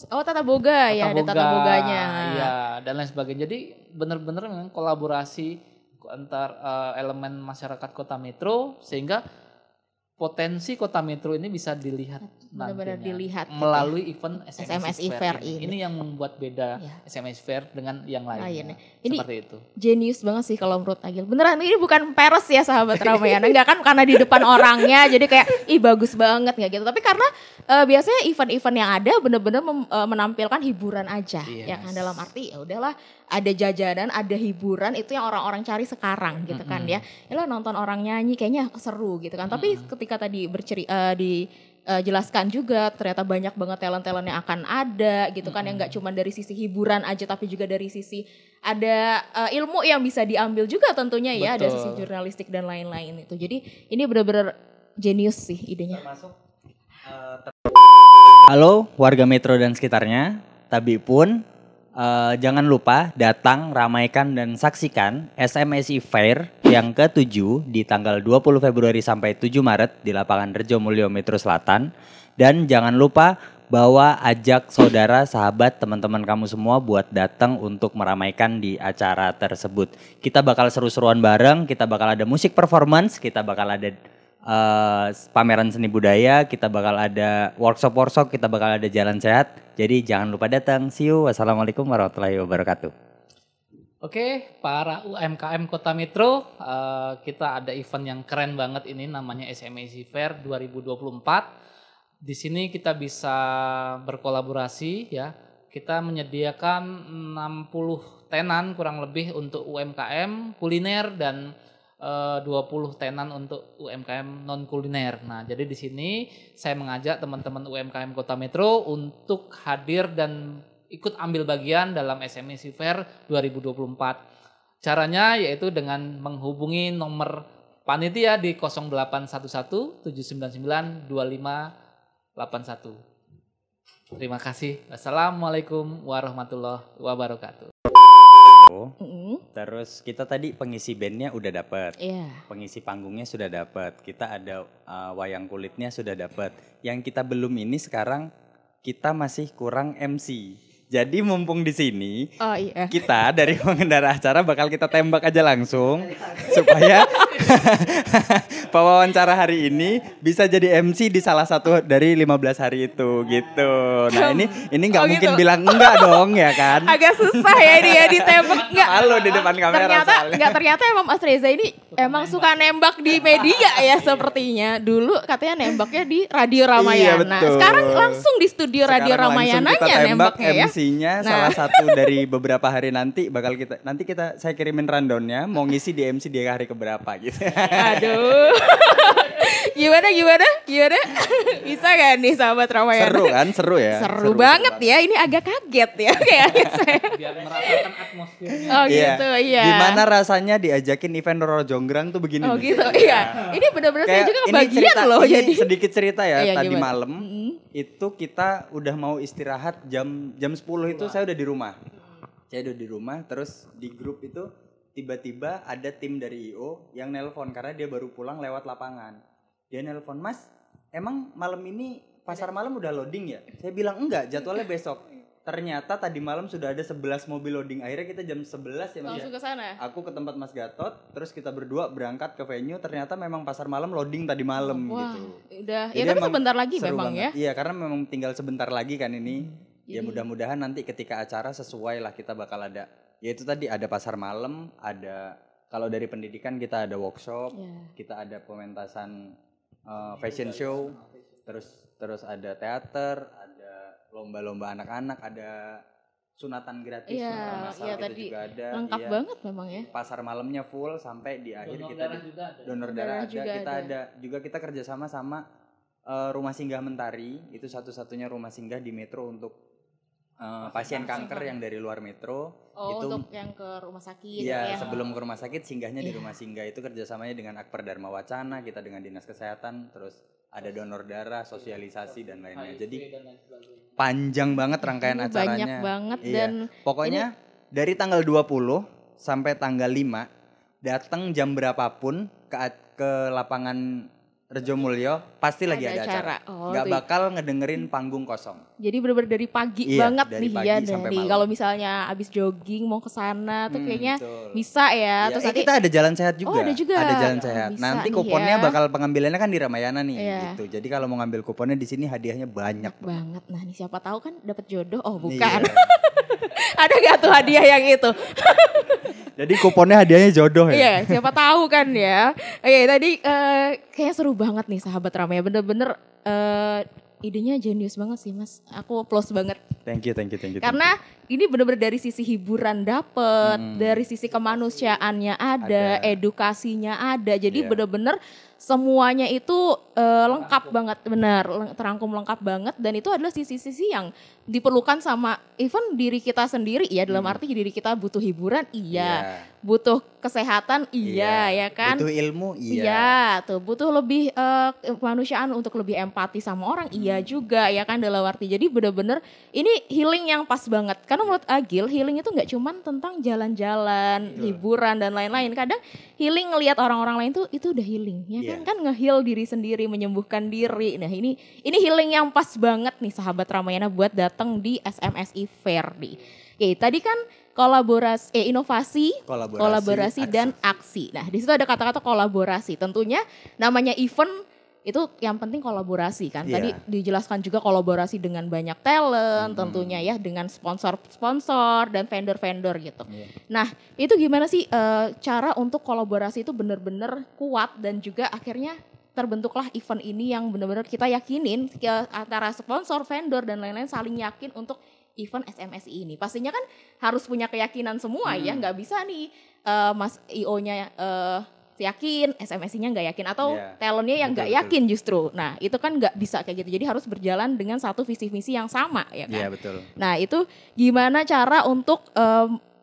Oh Tata Boga ya, ada Tata Boganya. Iya, dan lain sebagainya. Jadi benar-benar memang kolaborasi antar elemen masyarakat kota Metro sehingga potensi Kota Metro ini bisa dilihat Benar-benar nantinya dilihat gitu melalui event SMSI SMSI Fair Fair ini. ini yang membuat beda Iya. SMSI Fair dengan yang lainnya. Ini Seperti itu. Jenius banget sih kalau menurut Agil. Beneran ini bukan peres ya sahabat Ramayana. Enggak kan karena di depan orangnya jadi kayak ih bagus banget nggak gitu. Tapi karena biasanya event-event yang ada bener-bener menampilkan hiburan aja. Yes. Ya kan dalam arti ya udahlah ada jajanan, ada hiburan itu yang orang-orang cari sekarang gitu kan ya. Yalah nonton orang nyanyi kayaknya seru gitu kan. Tapi ketika tadi jelaskan juga ternyata banyak banget talent-talent yang akan ada gitu kan yang nggak cuma dari sisi hiburan aja tapi juga dari sisi ada ilmu yang bisa diambil juga tentunya ya. Ada sisi jurnalistik dan lain-lain itu. Jadi ini benar-benar jenius sih idenya. Termasuk halo warga Metro dan sekitarnya, tapi pun jangan lupa datang, ramaikan dan saksikan SMSI Fair yang ke-7 di tanggal 20 Februari sampai 7 Maret di lapangan Rejo Mulyo Metro Selatan. Dan jangan lupa bawa ajak saudara, sahabat, teman-teman kamu semua buat datang untuk meramaikan di acara tersebut. Kita bakal seru-seruan bareng, kita bakal ada musik performance, kita bakal ada pameran seni budaya, kita bakal ada workshop, kita bakal ada jalan sehat. Jadi jangan lupa datang. See you. Wassalamualaikum warahmatullahi wabarakatuh. Oke, para UMKM Kota Metro, kita ada event yang keren banget ini namanya SMSI Fair 2024. Di sini kita bisa berkolaborasi ya. Kita menyediakan 60 tenan kurang lebih untuk UMKM kuliner dan 20 tenan untuk UMKM non kuliner. Nah, jadi di sini saya mengajak teman-teman UMKM Kota Metro untuk hadir dan ikut ambil bagian dalam SMSI Fair 2024. Caranya yaitu dengan menghubungi nomor panitia di 0811 799 2581. Terima kasih. Wassalamualaikum warahmatullahi wabarakatuh. Terus kita tadi pengisi bandnya udah dapet, Iya. pengisi panggungnya sudah dapet, kita ada wayang kulitnya sudah dapet. Yang kita belum ini sekarang kita masih kurang MC. Jadi mumpung di sini, Oh iya. kita dari pengendara acara bakal kita tembak aja langsung supaya pewawancara hari ini bisa jadi MC di salah satu dari 15 hari itu gitu. Nah ini nggak mungkin gitu. bilang enggak dong ya kan? Agak susah ya ini ya ditembak enggak. Halo di depan kamera Ternyata emang Mas Reza ini emang suka nembak di media ya sepertinya. Dulu katanya nembaknya di Radio Ramayana. Iya, betul. Sekarang langsung di studio Radio Sekarang langsung Ramayananya kita tembak nembaknya ya. MC-nya Nah. salah satu dari beberapa hari nanti bakal saya kirimin rundown-nya mau ngisi di MC di hari keberapa gitu. Aduh. Gimana? Bisa gak nih sahabat Ramayana? Seru kan? Seru ya? Seru banget ya. Ini agak kaget ya kayaknya saya. Biar merasakan atmosfernya. Oh gitu, iya. Gimana rasanya diajakin event Roro Jonggrang tuh begini Oh nih. gitu, iya. Ini benar-benar saya Kayak juga ini kebagian loh ini jadi. sedikit cerita ya, Iya, tadi gimana? malam itu kita udah mau istirahat jam 10 itu saya udah di rumah. Saya udah di rumah, terus di grup itu tiba-tiba ada tim dari IO yang nelpon karena dia baru pulang lewat lapangan. Dia nelpon, "Mas, emang malam ini pasar malam udah loading ya?" Saya bilang, "Enggak, jadwalnya besok." Ternyata tadi malam sudah ada 11 mobil loading. Akhirnya kita jam 11 ya Mas. Langsung ke sana. Aku ke tempat Mas Gatot, terus kita berdua berangkat ke venue. Ternyata memang pasar malam loading tadi malam Wah, gitu. udah. Jadi Ya kan emang sebentar lagi seru memang banget. ya. Iya, karena memang tinggal sebentar lagi kan ini. Ya mudah-mudahan nanti ketika acara sesuai lah kita bakal ada. Ya itu tadi ada pasar malam, ada kalau dari pendidikan kita ada workshop, kita ada pementasan fashion show, terus ada teater, ada lomba-lomba anak-anak, ada sunatan gratis, Iya, sunatan masal iya kita tadi juga ada. lengkap iya. banget memang ya. Pasar malamnya full sampai di akhir Donor kita darah juga ada. donor Donor darah darah ada, juga kita ada. ada juga kita kerjasama sama Rumah Singgah Mentari, itu satu-satunya rumah singgah di Metro untuk pasien kanker yang dari luar Metro. Oh, itu untuk yang ke rumah sakit iya, ya. sebelum ke rumah sakit singgahnya di rumah singgah, itu kerjasamanya dengan Akper Dharma Wacana, kita dengan Dinas Kesehatan, terus ada donor darah, sosialisasi dan lainnya. Jadi panjang banget rangkaian Ini acaranya. banyak banget Iya. dan Pokoknya dari tanggal 20 sampai tanggal 5 datang jam berapapun ke lapangan Rejo Mulyo pasti lagi ada acara. Nggak bakal ngedengerin panggung kosong. Jadi bener-bener dari pagi banget dari nih pagi ya. sampai malam. Kalau misalnya abis jogging mau ke sana tuh kayaknya bisa ya. Terus kita ada jalan sehat juga. Ada juga. Ada jalan sehat. Nanti kuponnya bakal pengambilannya kan di Ramayana nih gitu. Jadi kalau mau ngambil kuponnya di sini hadiahnya banyak banget. Nah, nih siapa tahu kan dapat jodoh. Oh, bukan. Ada gak tuh hadiah yang itu? Jadi kuponnya hadiahnya jodoh ya? Iya, siapa tahu kan ya. Oke, tadi kayaknya seru banget nih sahabat Ramaya. Bener-bener idenya jenius banget sih Mas. Aku applause banget. Thank you. Karena ini bener-bener dari sisi hiburan dapet, dari sisi kemanusiaannya ada, edukasinya ada. Jadi bener-bener semuanya itu lengkap banget, benar, terangkum lengkap banget. Dan itu adalah sisi-sisi yang diperlukan sama even diri kita sendiri ya. Dalam arti diri kita butuh hiburan, butuh kesehatan, ya kan. Butuh ilmu, tuh butuh lebih kemanusiaan untuk lebih empati sama orang, juga ya kan dalam arti. Jadi bener-bener ini healing yang pas banget. Karena menurut Agil, healing itu gak cuman tentang jalan-jalan, hiburan dan lain-lain. Kadang healing ngelihat orang-orang lain tuh itu udah healing, ya kan nge-heal diri sendiri, menyembuhkan diri. Nah ini healing yang pas banget nih sahabat Ramayana buat datang di SMSI Fair nih. Oke, tadi kan inovasi, kolaborasi dan aksi. Nah di situ ada kata-kata kolaborasi. Tentunya namanya event itu yang penting kolaborasi kan. Tadi dijelaskan juga kolaborasi dengan banyak talent, tentunya ya dengan sponsor-sponsor dan vendor-vendor gitu. Nah itu gimana sih cara untuk kolaborasi itu benar-benar kuat dan juga akhirnya terbentuklah event ini yang benar-benar kita yakinin antara sponsor, vendor dan lain-lain saling yakin untuk event SMSI ini. Pastinya kan harus punya keyakinan semua ya, nggak bisa nih Mas IO-nya yakin, SMSI-nya nggak yakin atau talentnya yang nggak yakin justru. Nah itu kan nggak bisa kayak gitu. Jadi harus berjalan dengan satu visi misi yang sama ya kan. Iya betul. Nah itu gimana cara untuk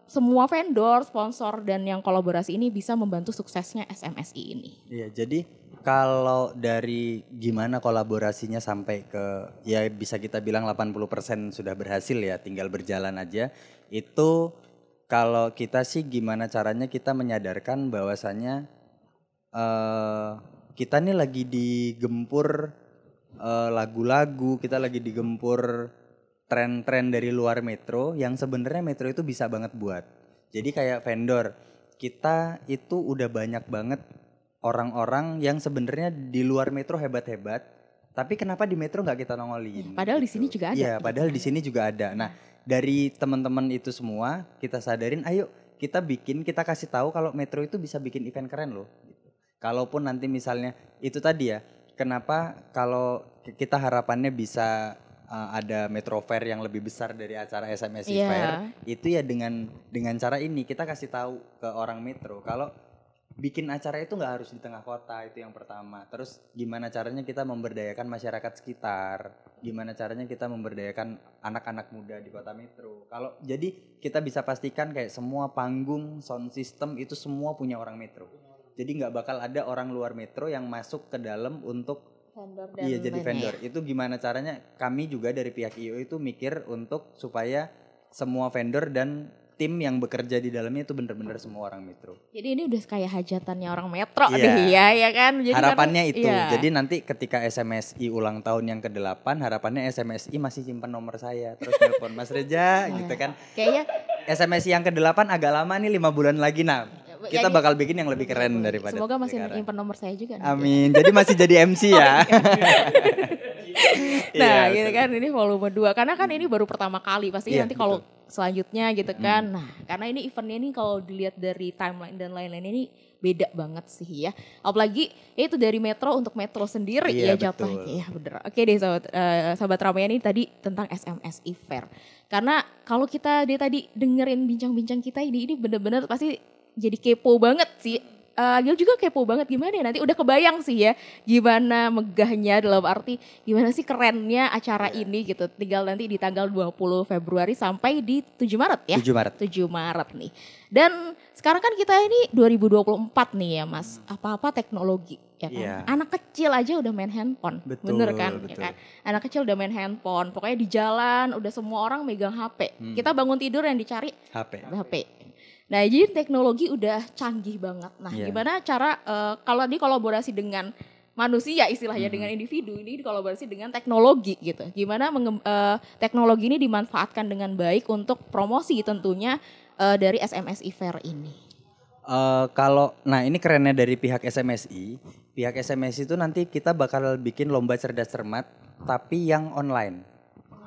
semua vendor, sponsor dan yang kolaborasi ini bisa membantu suksesnya SMSI ini? Iya jadi kalau dari gimana kolaborasinya sampai ke ya bisa kita bilang 80% sudah berhasil ya, tinggal berjalan aja. Itu kalau kita sih gimana caranya kita menyadarkan bahwasannya kita nih lagi digempur lagu-lagu, kita lagi digempur tren-tren dari luar metro yang sebenarnya metro itu bisa banget buat. Jadi kayak vendor, kita itu udah banyak banget orang-orang yang sebenarnya di luar metro hebat-hebat, tapi kenapa di metro nggak kita nongolin? Padahal di sini juga ada. Iya, padahal di sini juga ada. Nah, dari teman-teman itu semua kita sadarin, ayo kita kasih tahu kalau metro itu bisa bikin event keren loh. Kalaupun nanti misalnya itu tadi ya, kenapa kalau kita harapannya bisa ada Metro Fair yang lebih besar dari acara SMSI Fair, itu ya dengan cara ini kita kasih tahu ke orang metro kalau bikin acara itu nggak harus di tengah kota, itu yang pertama. Terus gimana caranya kita memberdayakan masyarakat sekitar, gimana caranya kita memberdayakan anak-anak muda di kota metro. Kalau jadi kita bisa pastikan kayak semua panggung, sound system itu semua punya orang metro. Jadi nggak bakal ada orang luar metro yang masuk ke dalam untuk vendor dan jadi vendor. Itu gimana caranya kami juga dari pihak IO itu mikir untuk supaya semua vendor dan tim yang bekerja di dalamnya itu benar-benar semua orang metro. Jadi ini udah kayak hajatannya orang metro deh ya kan. Jadi harapannya kan, itu. Jadi nanti ketika SMSI ulang tahun yang ke-8, harapannya SMSI masih simpan nomor saya. Terus telepon Mas Reja gitu kan. Kayaknya SMSI yang ke-8 agak lama nih 5 bulan lagi kita bakal bikin yang lebih keren daripada semoga masih nyimpen nomor saya juga. Amin. Jadi masih jadi MC ya. Nah gitu kan ini volume 2. Karena kan ini baru pertama kali. Pasti nanti kalau selanjutnya gitu kan. Nah karena ini eventnya ini kalau dilihat dari timeline dan lain-lain ini beda banget sih ya. Apalagi itu dari metro untuk metro sendiri ya jatuhnya. Ya bener. Oke deh sahabat Ramayana ini tadi tentang SMSI Fair. Karena kalau kita tadi dengerin bincang-bincang kita ini bener-bener pasti jadi kepo banget sih. Agil juga kepo banget gimana ya nanti udah kebayang sih ya gimana megahnya dalam arti gimana sih kerennya acara ini gitu. Tinggal nanti di tanggal 20 Februari sampai di 7 Maret ya. 7 Maret nih. Dan sekarang kan kita ini 2024 nih ya Mas. Apa-apa teknologi ya kan. Anak kecil aja udah main handphone. Bener kan? Betul. Ya kan? Anak kecil udah main handphone. Pokoknya di jalan udah semua orang megang HP. Kita bangun tidur yang dicari HP. Nah jadi teknologi udah canggih banget. Nah gimana cara kalau dikolaborasi dengan manusia istilahnya dengan individu ini dikolaborasi dengan teknologi gitu. Gimana teknologi ini dimanfaatkan dengan baik untuk promosi tentunya dari SMSI Fair ini. Nah ini kerennya dari pihak SMSI itu nanti kita bakal bikin lomba cerdas cermat tapi yang online.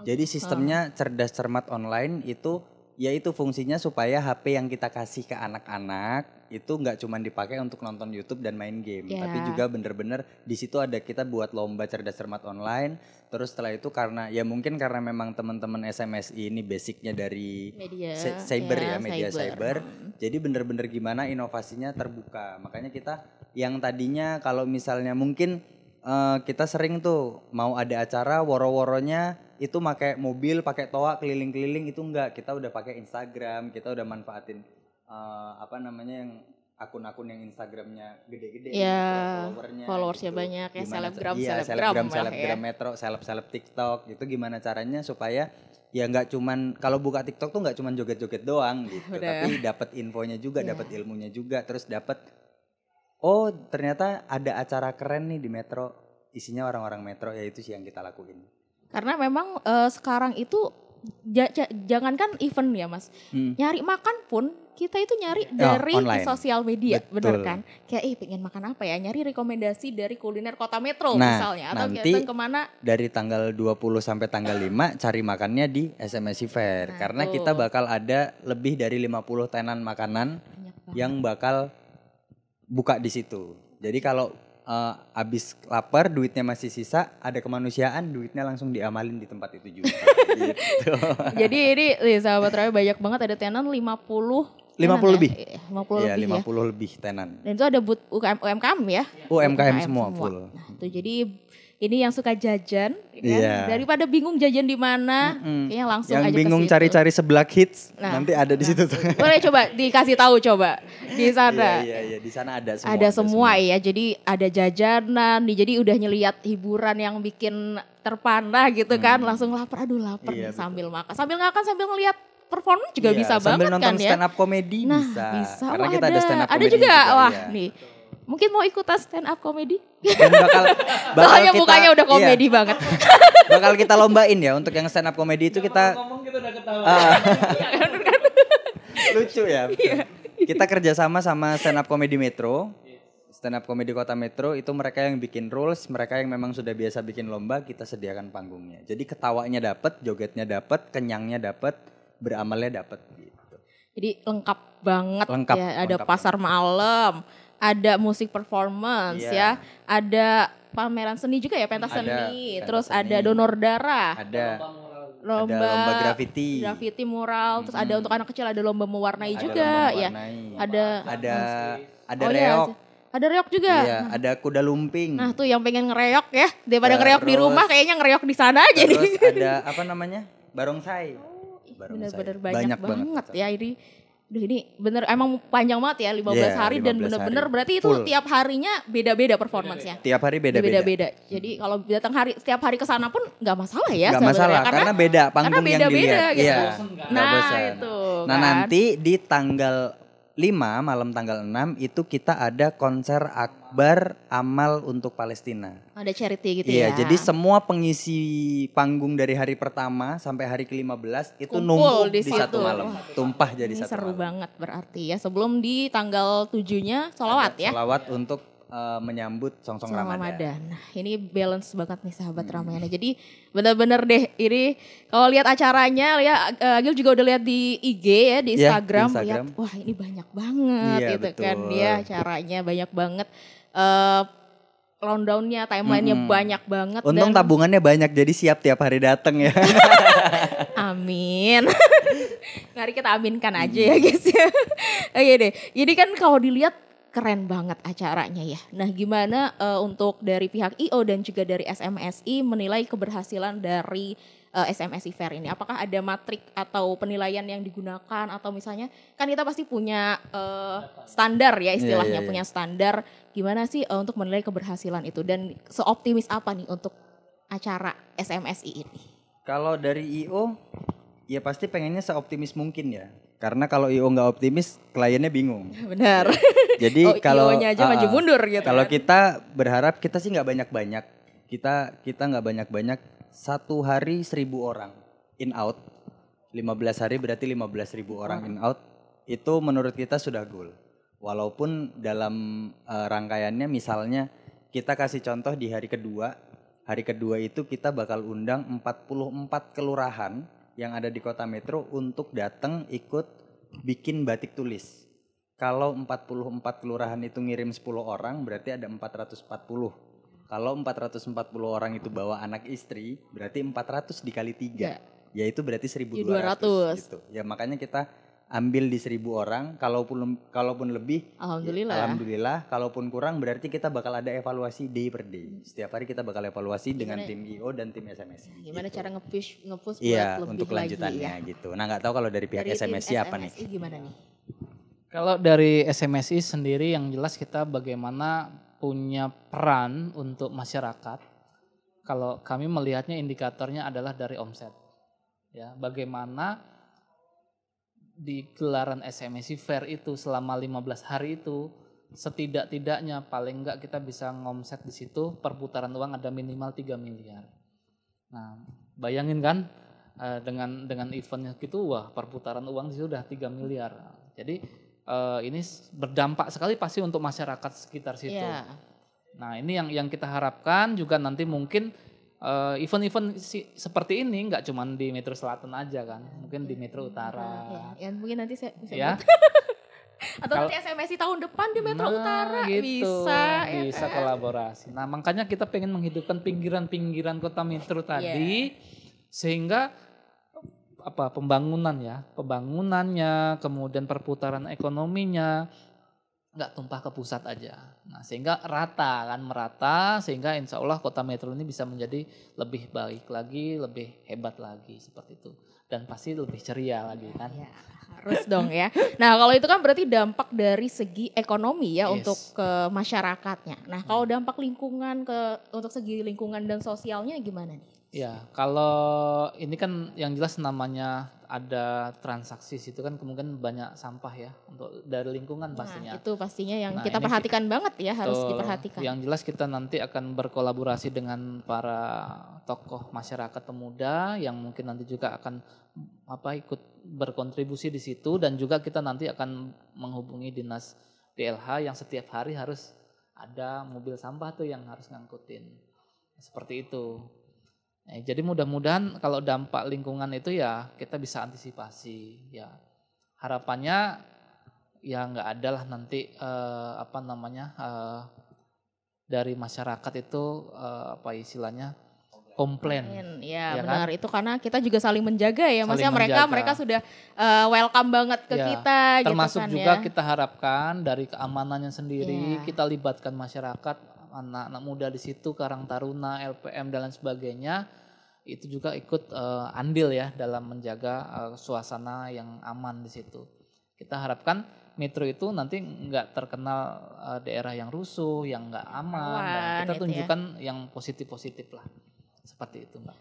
Jadi sistemnya cerdas cermat online itu yaitu fungsinya supaya HP yang kita kasih ke anak-anak itu nggak cuma dipakai untuk nonton YouTube dan main game, tapi juga bener-bener di situ ada kita buat lomba cerdas cermat online. Terus setelah itu karena memang teman-teman SMSI ini basicnya dari media cyber. Jadi bener-bener gimana inovasinya terbuka. Makanya kita yang tadinya kalau misalnya mungkin kita sering tuh mau ada acara woro-woronya itu pakai mobil, pakai toa keliling-keliling, itu enggak. Kita udah pakai Instagram, kita udah manfaatin yang akun-akun yang Instagramnya gede-gede, followersnya gitu. Banyak ya, selebgram ya. metro, seleb TikTok. Itu gimana caranya supaya ya nggak cuman kalau buka TikTok tuh nggak cuman joget-joget doang gitu, tapi dapat infonya juga, dapat ilmunya juga, terus dapat ternyata ada acara keren nih di Metro, isinya orang-orang Metro, ya itu sih yang kita lakuin. Karena memang sekarang itu jangankan event ya Mas, nyari makan pun kita itu nyari dari sosial media. Betul. Bener kan? Kayak pengen makan apa ya, nyari rekomendasi dari kuliner kota Metro misalnya. Atau nanti kemana. Dari tanggal 20 sampai tanggal 5 cari makannya di SMSI Fair. Karena kita bakal ada lebih dari 50 tenan makanan yang bakal buka di situ. Jadi kalau abis lapar, duitnya masih sisa, ada kemanusiaan, duitnya langsung diamalin di tempat itu juga. Gitu. Jadi ini sahabat Raya banyak banget, ada tenan 50 lebih. Ya? 50 lebih tenan. Dan itu ada booth UMKM ya? UMKM semua full. Nah, itu jadi ini yang suka jajan, kan? Daripada bingung jajan di mana, kayaknya langsung yang aja ke situ. Yang bingung cari-cari seblak hits, nanti ada di situ tuh. Boleh coba dikasih tahu di sana. Iya, di sana ada semua. Ada semua ya, jadi ada jajanan, jadi udah nyelihat hiburan yang bikin terpana gitu kan, langsung lapar nih sambil makan. Sambil makan sambil ngelihat performa juga bisa sambil banget kan ya. Sambil nonton stand up komedi bisa. Karena kita ada stand up komedi juga. Nih. Mungkin mau ikutan stand up komedi? Bakal soalnya mukanya udah komedi banget. Bakal kita lombain ya untuk yang stand up komedi itu kita. Ngomong kita udah ketawa. Lucu ya. Kita kerjasama sama stand up komedi Metro. Stand up komedi Kota Metro itu mereka yang bikin rules, mereka yang memang sudah biasa bikin lomba, kita sediakan panggungnya. Jadi ketawanya dapat, jogetnya dapat, kenyangnya dapat, beramalnya dapat gitu. Jadi lengkap banget ya, ada pasar malam, ada musik performance ya, ada pameran seni juga ya, pentas seni, terus ada donor darah, ada lomba graffiti mural, terus ada untuk anak kecil ada lomba mewarnai juga ya, ada reok. Ada reok juga. Iya, ada kuda lumping. Nah, tuh yang pengen ngereok ya, daripada ngereok di rumah kayaknya ngereok di sana aja nih. Terus ada barongsai. Bener-bener banyak banget ya ini. Ini bener emang panjang banget ya 15 hari dan bener-bener berarti itu full. Tiap harinya beda-beda performance-nya. Tiap hari beda-beda. Jadi kalau datang setiap hari ke sana pun nggak masalah ya. Nggak masalah karena beda panggung yang dilihat. Gitu. Iya. Itu. Nah, nanti di tanggal 5 malam tanggal 6 itu kita ada konser akbar amal untuk Palestina. Ada charity gitu ya. Iya, jadi semua pengisi panggung dari hari pertama sampai hari ke-15 itu numpuk di satu malam. Tumpah jadi satu malam. Seru banget berarti ya. Sebelum di tanggal 7-nya sholawat ya. Sholawat untuk menyambut song-song Ramadan. Nah, ini balance banget nih sahabat Ramayana. Jadi benar-benar deh ini kalau lihat acaranya ya, Agil juga udah lihat di IG ya, di Instagram. Lihat wah ini banyak banget gitu betul. Kan dia acaranya banyak banget. Countdown-nya, timeline-nya banyak banget. Untung tabungannya banyak jadi siap tiap hari datang ya. Amin. Mari kita aminkan aja ya guys ya. Oke deh. Jadi kan kalau dilihat keren banget acaranya ya. Nah gimana untuk dari pihak IO dan juga dari SMSI menilai keberhasilan dari SMSI Fair ini? Apakah ada matrik atau penilaian yang digunakan atau misalnya kan kita pasti punya standar ya istilahnya, punya standar. Gimana sih untuk menilai keberhasilan itu dan seoptimis apa nih untuk acara SMSI ini? Kalau dari IO ya pasti pengennya seoptimis mungkin ya. Karena kalau IO nggak optimis, kliennya bingung. Benar. Jadi kalau IO-nya aja maju mundur gitu. Kalau kan. kita berharap kita sih nggak banyak-banyak. Kita nggak banyak-banyak. Satu hari 1.000 orang in out. 15 hari berarti 15.000 orang in out. Itu menurut kita sudah goal. Walaupun dalam rangkaiannya misalnya kita kasih contoh di hari kedua. Hari kedua itu kita bakal undang 44 kelurahan yang ada di Kota Metro untuk datang ikut bikin batik tulis. Kalau 44 kelurahan itu ngirim 10 orang berarti ada 440. Kalau 440 orang itu bawa anak istri berarti 400 dikali 3. Yaitu berarti 1.200 gitu. Ya makanya kita ambil di 1.000 orang, kalaupun lebih alhamdulillah, kalaupun kurang berarti kita bakal ada evaluasi day per day. Setiap hari kita bakal evaluasi dengan tim IO dan tim SMSI. Gimana gitu. cara nge-push buat iya, lebih untuk kelanjutannya lagi, ya? gitu. Nah, nggak tahu kalau dari pihak SMSI apa nih? Gimana nih? Kalau dari SMSI sendiri yang jelas kita bagaimana punya peran untuk masyarakat. Kalau kami melihatnya indikatornya adalah dari omset. Ya, bagaimana di gelaran SMSI Fair itu selama 15 hari itu setidak-tidaknya paling enggak kita bisa ngomset di situ perputaran uang ada minimal 3 miliar. Nah, bayangin kan dengan eventnya gitu, wah perputaran uang di situ udah 3 miliar. Jadi ini berdampak sekali pasti untuk masyarakat sekitar situ. Yeah. Nah, ini yang kita harapkan juga nanti mungkin event-event seperti ini nggak cuma di Metro Selatan aja kan, mungkin di Metro Utara. Ya mungkin nanti saya bisa ya. atau nanti SMSI tahun depan di Metro Utara gitu, bisa ya. kolaborasi. Nah, makanya kita pengen menghidupkan pinggiran-pinggiran kota Metro tadi sehingga pembangunannya, kemudian perputaran ekonominya nggak tumpah ke pusat aja. Nah, sehingga merata sehingga insya Allah kota Metro ini bisa menjadi lebih baik lagi, lebih hebat lagi seperti itu. Dan pasti lebih ceria lagi kan. Ya, harus dong ya. Nah, kalau itu kan berarti dampak dari segi ekonomi ya untuk ke masyarakatnya. Nah, kalau dampak lingkungan untuk segi lingkungan dan sosialnya gimana nih? Ya, kalau ini kan yang jelas namanya ada transaksi situ kan kemungkinan banyak sampah ya untuk dari lingkungan pastinya. Nah, itu pastinya yang kita perhatikan banget ya, harus diperhatikan. Yang jelas kita nanti akan berkolaborasi dengan para tokoh masyarakat pemuda yang mungkin nanti juga akan ikut berkontribusi di situ, dan juga kita nanti akan menghubungi dinas DLH yang setiap hari harus ada mobil sampah tuh yang harus ngangkutin. Seperti itu. Jadi mudah-mudahan kalau dampak lingkungan itu ya kita bisa antisipasi ya. Harapannya ya nggak ada lah nanti dari masyarakat itu istilahnya komplain. Ya kan? benar, itu karena kita juga saling menjaga ya. Maksudnya mereka sudah welcome banget ke kita termasuk gitu kan, juga kita harapkan dari keamanannya sendiri kita libatkan masyarakat, anak-anak muda di situ, Karang Taruna, LPM dan lain sebagainya, itu juga ikut andil ya dalam menjaga suasana yang aman di situ. Kita harapkan Metro itu nanti nggak terkenal daerah yang rusuh, yang nggak aman, dan kita tunjukkan yang positif-positif lah, seperti itu Mbak.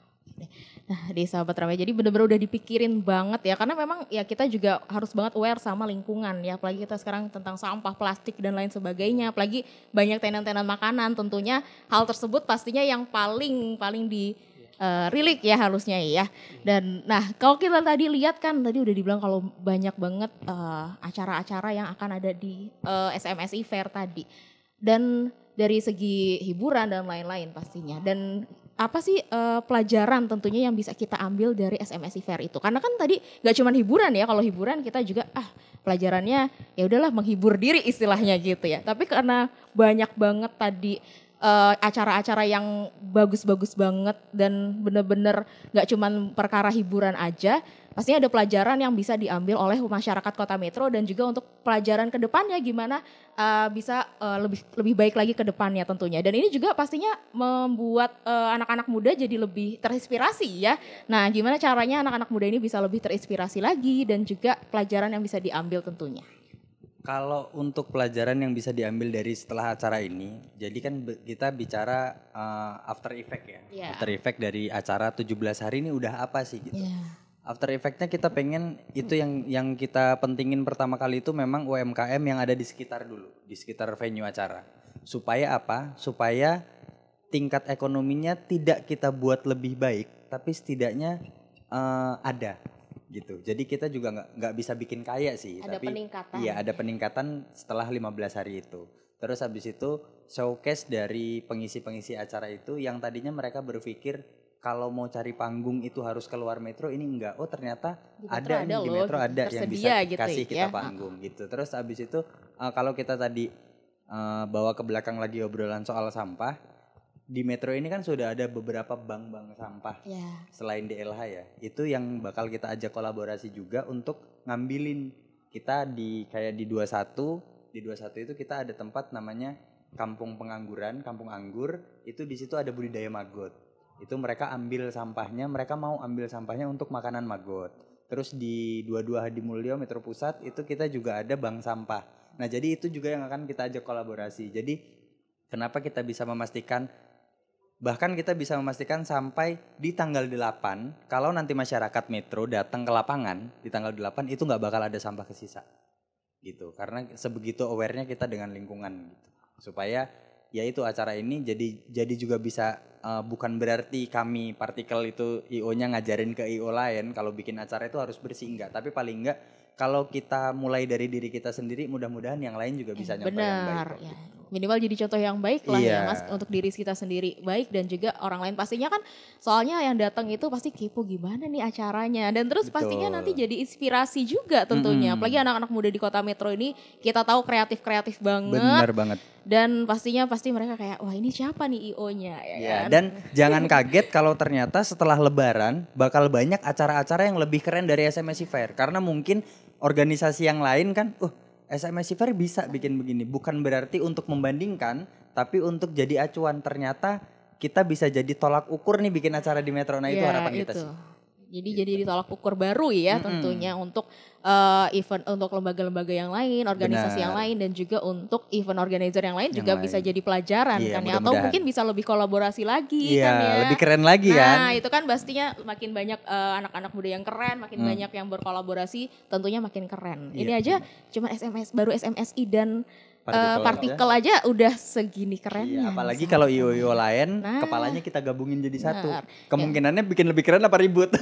Nah, di Sahabat Ramai jadi benar-benar udah dipikirin banget ya, karena memang ya kita juga harus banget aware sama lingkungan ya, apalagi kita sekarang tentang sampah plastik dan lain sebagainya, apalagi banyak tenan-tenan makanan, tentunya hal tersebut pastinya yang paling di rilik ya harusnya ya. Dan nah, kalau kita tadi lihat kan tadi udah dibilang kalau banyak banget acara-acara yang akan ada di SMSI Fair tadi, dan dari segi hiburan dan lain-lain pastinya. Dan apa sih pelajaran tentunya yang bisa kita ambil dari SMSI Fair itu? Karena kan tadi gak cuma hiburan ya, kalau hiburan kita juga pelajarannya ya udahlah menghibur diri istilahnya gitu ya. Tapi karena banyak banget tadi acara-acara yang bagus-bagus banget dan bener-bener gak cuma perkara hiburan aja, pastinya ada pelajaran yang bisa diambil oleh masyarakat Kota Metro, dan juga untuk pelajaran ke depannya gimana bisa lebih baik lagi ke depannya tentunya. Dan ini juga pastinya membuat anak-anak muda jadi lebih terinspirasi ya. Nah, gimana caranya anak-anak muda ini bisa lebih terinspirasi lagi dan juga pelajaran yang bisa diambil tentunya. Kalau untuk pelajaran yang bisa diambil dari setelah acara ini, jadi kan kita bicara after effect ya. After effect dari acara 17 hari ini udah apa sih gitu. After effect-nya kita pengen itu yang kita pentingin pertama kali itu memang UMKM yang ada di sekitar dulu, di sekitar venue acara. Supaya apa? Supaya tingkat ekonominya tidak kita buat lebih baik, tapi setidaknya ada gitu. Jadi kita juga nggak bisa bikin kaya sih, Ada tapi peningkatan. iya ada peningkatan setelah 15 hari itu. Terus habis itu showcase dari pengisi-pengisi acara itu yang tadinya mereka berpikir kalau mau cari panggung itu harus keluar metro, ini enggak. Oh ternyata Di ada metro nih ada di loh, metro gitu. ada yang bisa Tersedia gitu kasih kita ya. panggung gitu. Terus habis itu kalau kita tadi bawa ke belakang lagi obrolan soal sampah, di metro ini kan sudah ada beberapa bank-bank sampah Ya. selain DLH ya. Itu yang bakal kita ajak kolaborasi juga untuk ngambilin. Kita di kayak di 21 itu kita ada tempat namanya Kampung Pengangguran, Kampung Anggur. Itu di situ ada budidaya maggot. Itu mereka ambil sampahnya, mereka mau ambil sampahnya untuk makanan maggot. Terus di 22 Hadimulyo Metro Pusat itu kita juga ada bank sampah. Nah jadi itu juga yang akan kita ajak kolaborasi. Jadi kenapa kita bisa memastikan, bahkan kita bisa memastikan sampai di tanggal 8, kalau nanti masyarakat metro datang ke lapangan di tanggal 8 itu nggak bakal ada sampah kesisa. Gitu. Karena sebegitu aware-nya kita dengan lingkungan gitu. Supaya ya itu acara ini jadi juga bisa bukan berarti kami partikel itu IO-nya ngajarin ke IO lain kalau bikin acara itu harus bersih, enggak, tapi paling enggak kalau kita mulai dari diri kita sendiri mudah-mudahan yang lain juga bisa nyampe yang baik. Benar ya. Minimal jadi contoh yang baik lah Iya. ya Mas untuk diri kita sendiri baik dan juga orang lain pastinya kan soalnya yang datang itu pasti kepo gimana nih acaranya dan terus Betul. pastinya nanti jadi inspirasi juga tentunya. Apalagi anak-anak muda di kota metro ini kita tahu kreatif banget. Benar banget. Dan pastinya pasti mereka kayak wah ini siapa nih IO-nya ya Ya, kan? dan jangan kaget kalau ternyata setelah lebaran bakal banyak acara-acara yang lebih keren dari SMSI Fair. Karena mungkin organisasi yang lain kan, SMSI Fair bisa bikin begini. Bukan berarti untuk membandingkan, tapi untuk jadi acuan. Ternyata kita bisa jadi tolak ukur nih bikin acara di Metro. Nah itu Ya, harapan kita itu. sih. Jadi ditolak ukur baru ya tentunya untuk event untuk lembaga-lembaga yang lain, organisasi Benar. yang lain dan juga untuk event organizer yang lain Yang juga lain. bisa jadi pelajaran Iya, kan ya atau mudah-mudahan. mungkin bisa lebih kolaborasi lagi Iya, kan ya. lebih keren lagi kan. Nah, itu kan pastinya makin banyak anak-anak muda yang keren, makin banyak yang berkolaborasi, tentunya makin keren. Ini aja cuma baru SMSI dan partikel aja udah segini kerennya. Iya, apalagi kalau IO-IO lain, Nah. kepalanya kita gabungin jadi satu. Benar. Kemungkinannya bikin lebih keren apa ribut?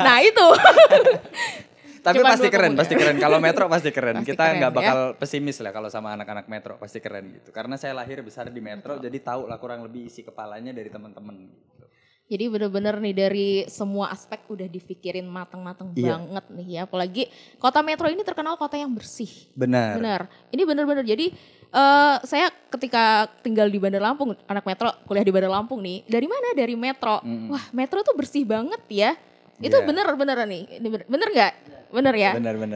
Nah, itu. Tapi Cuman pasti dua keren, kemungkinan. pasti keren. Kalau Metro pasti keren. Pasti Kita keren, nggak ya. bakal pesimis lah kalau sama anak-anak Metro, pasti keren gitu. Karena saya lahir besar di Metro, jadi tahu lah kurang lebih isi kepalanya dari teman-teman gitu. Jadi bener-bener nih dari semua aspek udah dipikirin mateng-mateng Iya. banget nih ya. Apalagi kota Metro ini terkenal kota yang bersih. Benar. Benar. Ini bener-bener jadi saya ketika tinggal di Bandar Lampung, anak Metro kuliah di Bandar Lampung nih. Dari mana? Dari Metro. Wah Metro tuh bersih banget ya. Itu Iya. bener nih. Ini bener nggak? Bener ya?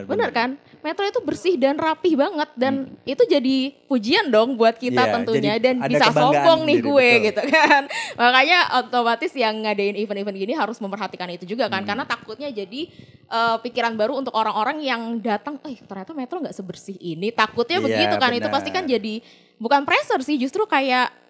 Bener kan? Metro itu bersih dan rapih banget dan itu jadi pujian dong buat kita Iya, tentunya jadi dan ada bisa kebanggaan sombong nih sendiri, gue betul. gitu kan. Makanya otomatis yang ngadain event-event gini harus memperhatikan itu juga kan karena takutnya jadi pikiran baru untuk orang-orang yang datang, ternyata Metro nggak sebersih ini. Takutnya Iya, begitu kan. Itu benar. pasti kan jadi bukan pressure sih, justru kayak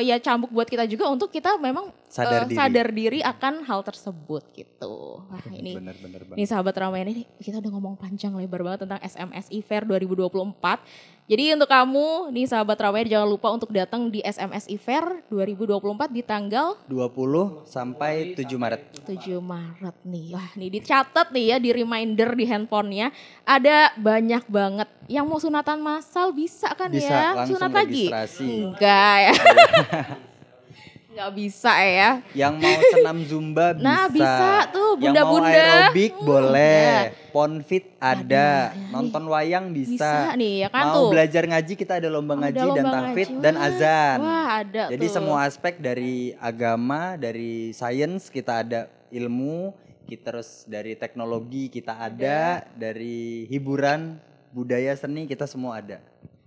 ya cambuk buat kita juga untuk kita memang Sadar diri. akan hal tersebut gitu. Wah ini Benar banget. ini sahabat Ramayana ini kita udah ngomong panjang lebar banget tentang SMSI Fair 2024. Jadi untuk kamu nih sahabat Ramayana jangan lupa untuk datang di SMSI Fair 2024 di tanggal 20 sampai 7 Maret. 7 Maret nih. Wah, nih dicatat nih ya di reminder di handphonenya. Ada banyak banget yang mau sunatan massal bisa kan Bisa, ya? langsung Sunat lagi? registrasi. Enggak ya. Nggak bisa ya. Yang mau senam zumba bisa. Nah, bisa tuh, Yang mau bunda-bunda. aerobik boleh. ya. Ponfit ada. Nonton wayang bisa. Bisa nih ya kan mau tuh. belajar ngaji kita ada lomba Ada ngaji dan lomba tahfidz ngaji. dan Wah, azan. wah, ada Jadi tuh. semua aspek dari agama, dari sains kita ada ilmu, kita terus dari teknologi kita ada, dari hiburan, budaya seni kita semua ada.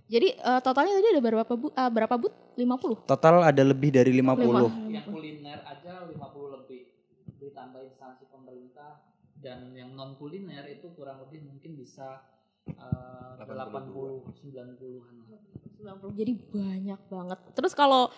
Jadi totalnya tadi ada berapa booth? 50? Total ada lebih dari 50. Yang kuliner aja 50 lebih. Ditambah instansi pemerintah dan yang non kuliner itu kurang lebih mungkin bisa 80-90-an. 90. Jadi banyak banget. Terus kalau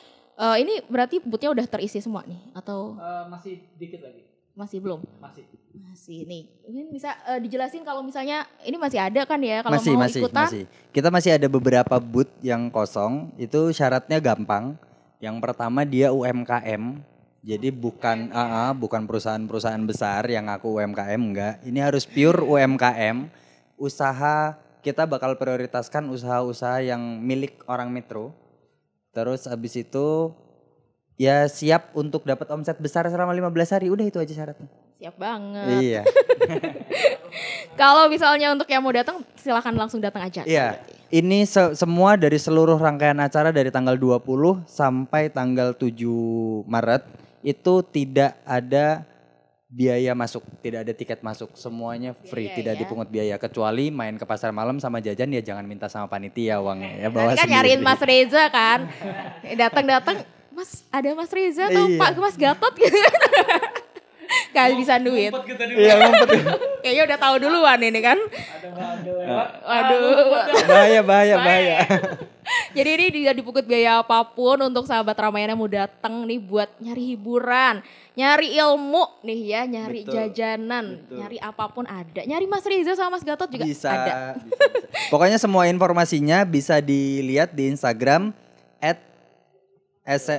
ini berarti boothnya udah terisi semua nih atau Masih dikit lagi. Masih belum? Masih. Masih nih. Mungkin bisa dijelasin kalau misalnya ini masih ada kan ya kalau Masih, mau masih, ikutan? masih. Kita masih ada beberapa booth yang kosong. Itu syaratnya gampang. Yang pertama dia UMKM. Jadi bukan bukan perusahaan-perusahaan besar yang ngaku UMKM, enggak. Ini harus pure UMKM. Usaha kita bakal prioritaskan usaha-usaha yang milik orang Metro. Terus abis itu ya siap untuk dapat omset besar selama 15 hari. Udah itu aja syaratnya. Siap banget. Iya. Kalau misalnya untuk yang mau datang silakan langsung datang aja. Iya. Ini semua dari seluruh rangkaian acara dari tanggal 20 sampai tanggal 7 Maret itu tidak ada biaya masuk, tidak ada tiket masuk, semuanya free, Biaya tidak ya. dipungut biaya kecuali main ke pasar malam sama jajan ya jangan minta sama panitia uangnya ya bawa Tadi kan sendiri. nyariin Mas Reza kan. Datang-datang, Mas ada Mas Reza atau Iya. Pak Mas Gatot gitu. Kehabisan duit. Iya ngumpet. Kayaknya udah tahu duluan ini kan. Aduh. Bahaya. Jadi ini tidak dipungut biaya apapun untuk sahabat Ramayana mau datang nih buat nyari hiburan, nyari ilmu nih ya, nyari Betul, jajanan, betul. nyari apapun ada. Nyari Mas Reza sama Mas Gatot juga Bisa, ada. bisa. Pokoknya semua informasinya bisa dilihat di Instagram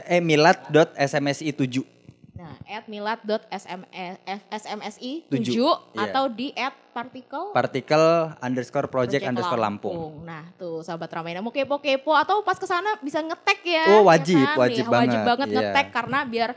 @milad.smsi7. Nah, @milad.smsi7 Tujuh, atau di @partikel @partikel_project_Lampung. Nah, tuh sahabat Ramayana mau kepo-kepo atau pas kesana bisa ngetek ya. Oh, ya wajib, kan? wajib Nih, wajib banget, banget iya. ngetek karena biar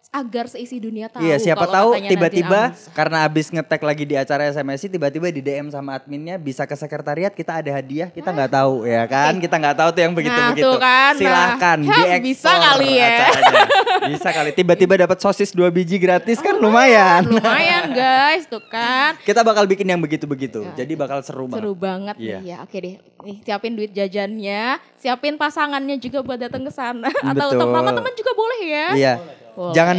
agar seisi dunia tahu. Iya, siapa kalau tahu katanya tiba-tiba Nadine Amizah. karena abis ngetek lagi di acara SMSI tiba-tiba di DM sama adminnya bisa ke sekretariat kita ada hadiah, kita nggak tahu ya kan? Kita nggak tahu tuh yang begitu-begitu. tuh kan, nah. Silahkan Ya, diekspor bisa kali ya. acaranya. Bisa kali tiba-tiba dapat sosis 2 biji gratis kan lumayan. Lumayan guys, tuh kan. Kita bakal bikin yang begitu-begitu. Jadi bakal seru banget. Seru banget Iya. nih ya. Oke deh. Nih siapin duit jajannya, siapin pasangannya juga buat datang ke sana atau Betul. teman-teman juga boleh ya. Iya. Boleh. Jangan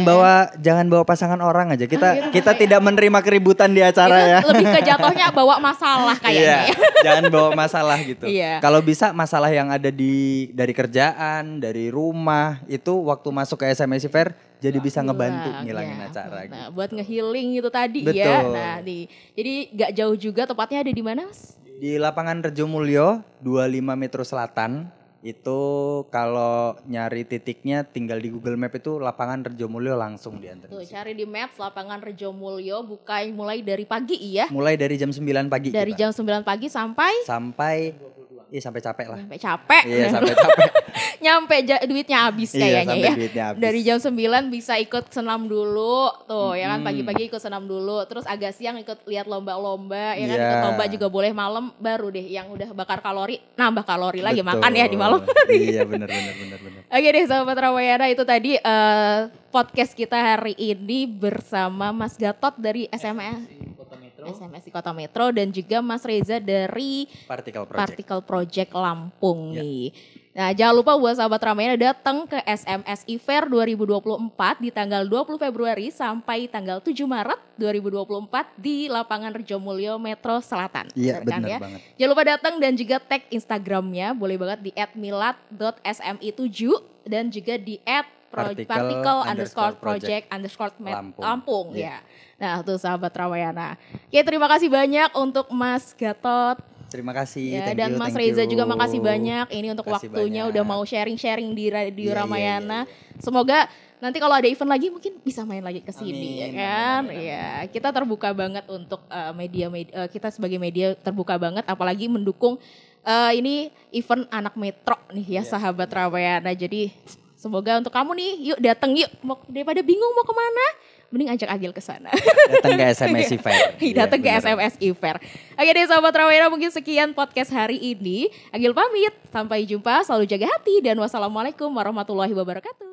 bawa pasangan orang aja. Kita tidak menerima keributan di acara Itu ya. lebih ke jatuhnya bawa masalah kayaknya ya. Jangan bawa masalah gitu. Iya. Kalau bisa masalah yang ada dari kerjaan, dari rumah itu waktu masuk ke SMSI Fair jadi bisa ngebantu Hilang, ngilangin ya. acara Nah, gitu. buat ngehealing itu tadi ya. Betul. Nah, jadi gak jauh juga tepatnya ada di mana, Mas? Di lapangan Rejo Mulyo 25 Metro Selatan itu kalau nyari titiknya tinggal di Google Map itu lapangan Rejo Mulyo langsung diantar. Tuh, cari di Maps lapangan Rejo Mulyo buka mulai dari pagi ya. Mulai dari jam 9 pagi. Dari kita. jam 9 pagi sampai sampai capek lah. sampai capek. Iya, sampai capek. Nyampe duitnya habis Iya, kayaknya sampai ya. duitnya habis. Dari jam 9 bisa ikut senam dulu tuh ya kan, pagi-pagi ikut senam dulu, terus agak siang ikut lihat lomba-lomba ya kan, Iya. ikut lomba juga boleh, malam baru deh yang udah bakar kalori nambah kalori lagi Betul. makan ya di malam. Iya, benar. Oke deh sahabat Ramayana, itu tadi podcast kita hari ini bersama Mas Gatot dari SMSI Kota Metro dan juga Mas Reza dari Partikel Project Lampung nih. Nah, jangan lupa buat sahabat Ramayana datang ke SMSI Fair 2024 di tanggal 20 Februari sampai tanggal 7 Maret 2024 di lapangan Rejo Mulyo Metro Selatan. Iya, kan benar ya? banget. Jangan lupa datang dan juga tag Instagramnya, boleh banget di @milad.smi7 dan juga di @partikel_project_Lampung ya. Nah, tuh sahabat Ramayana. Oke, terima kasih banyak untuk Mas Gatot. Terima kasih. Ya, thank dan you, Mas thank Reza you. juga makasih banyak ini untuk Makasih waktunya banyak. udah mau sharing-sharing di Radio Iya, Ramayana. iya. Semoga nanti kalau ada event lagi mungkin bisa main lagi ke sini ya Amin, kan. amin, amin. Ya, kita terbuka banget untuk media-media, kita sebagai media terbuka banget apalagi mendukung ini event anak Metro nih ya, sahabat Ramayana. Jadi semoga untuk kamu nih, yuk datang yuk. Daripada bingung mau kemana, mending ajak Agil ke sana. Datang ke SMSI Fair. Datang ke Iya, beneran. SMSI Fair. Oke deh sahabat Ramayana, mungkin sekian podcast hari ini. Agil pamit, sampai jumpa, selalu jaga hati dan wassalamualaikum warahmatullahi wabarakatuh.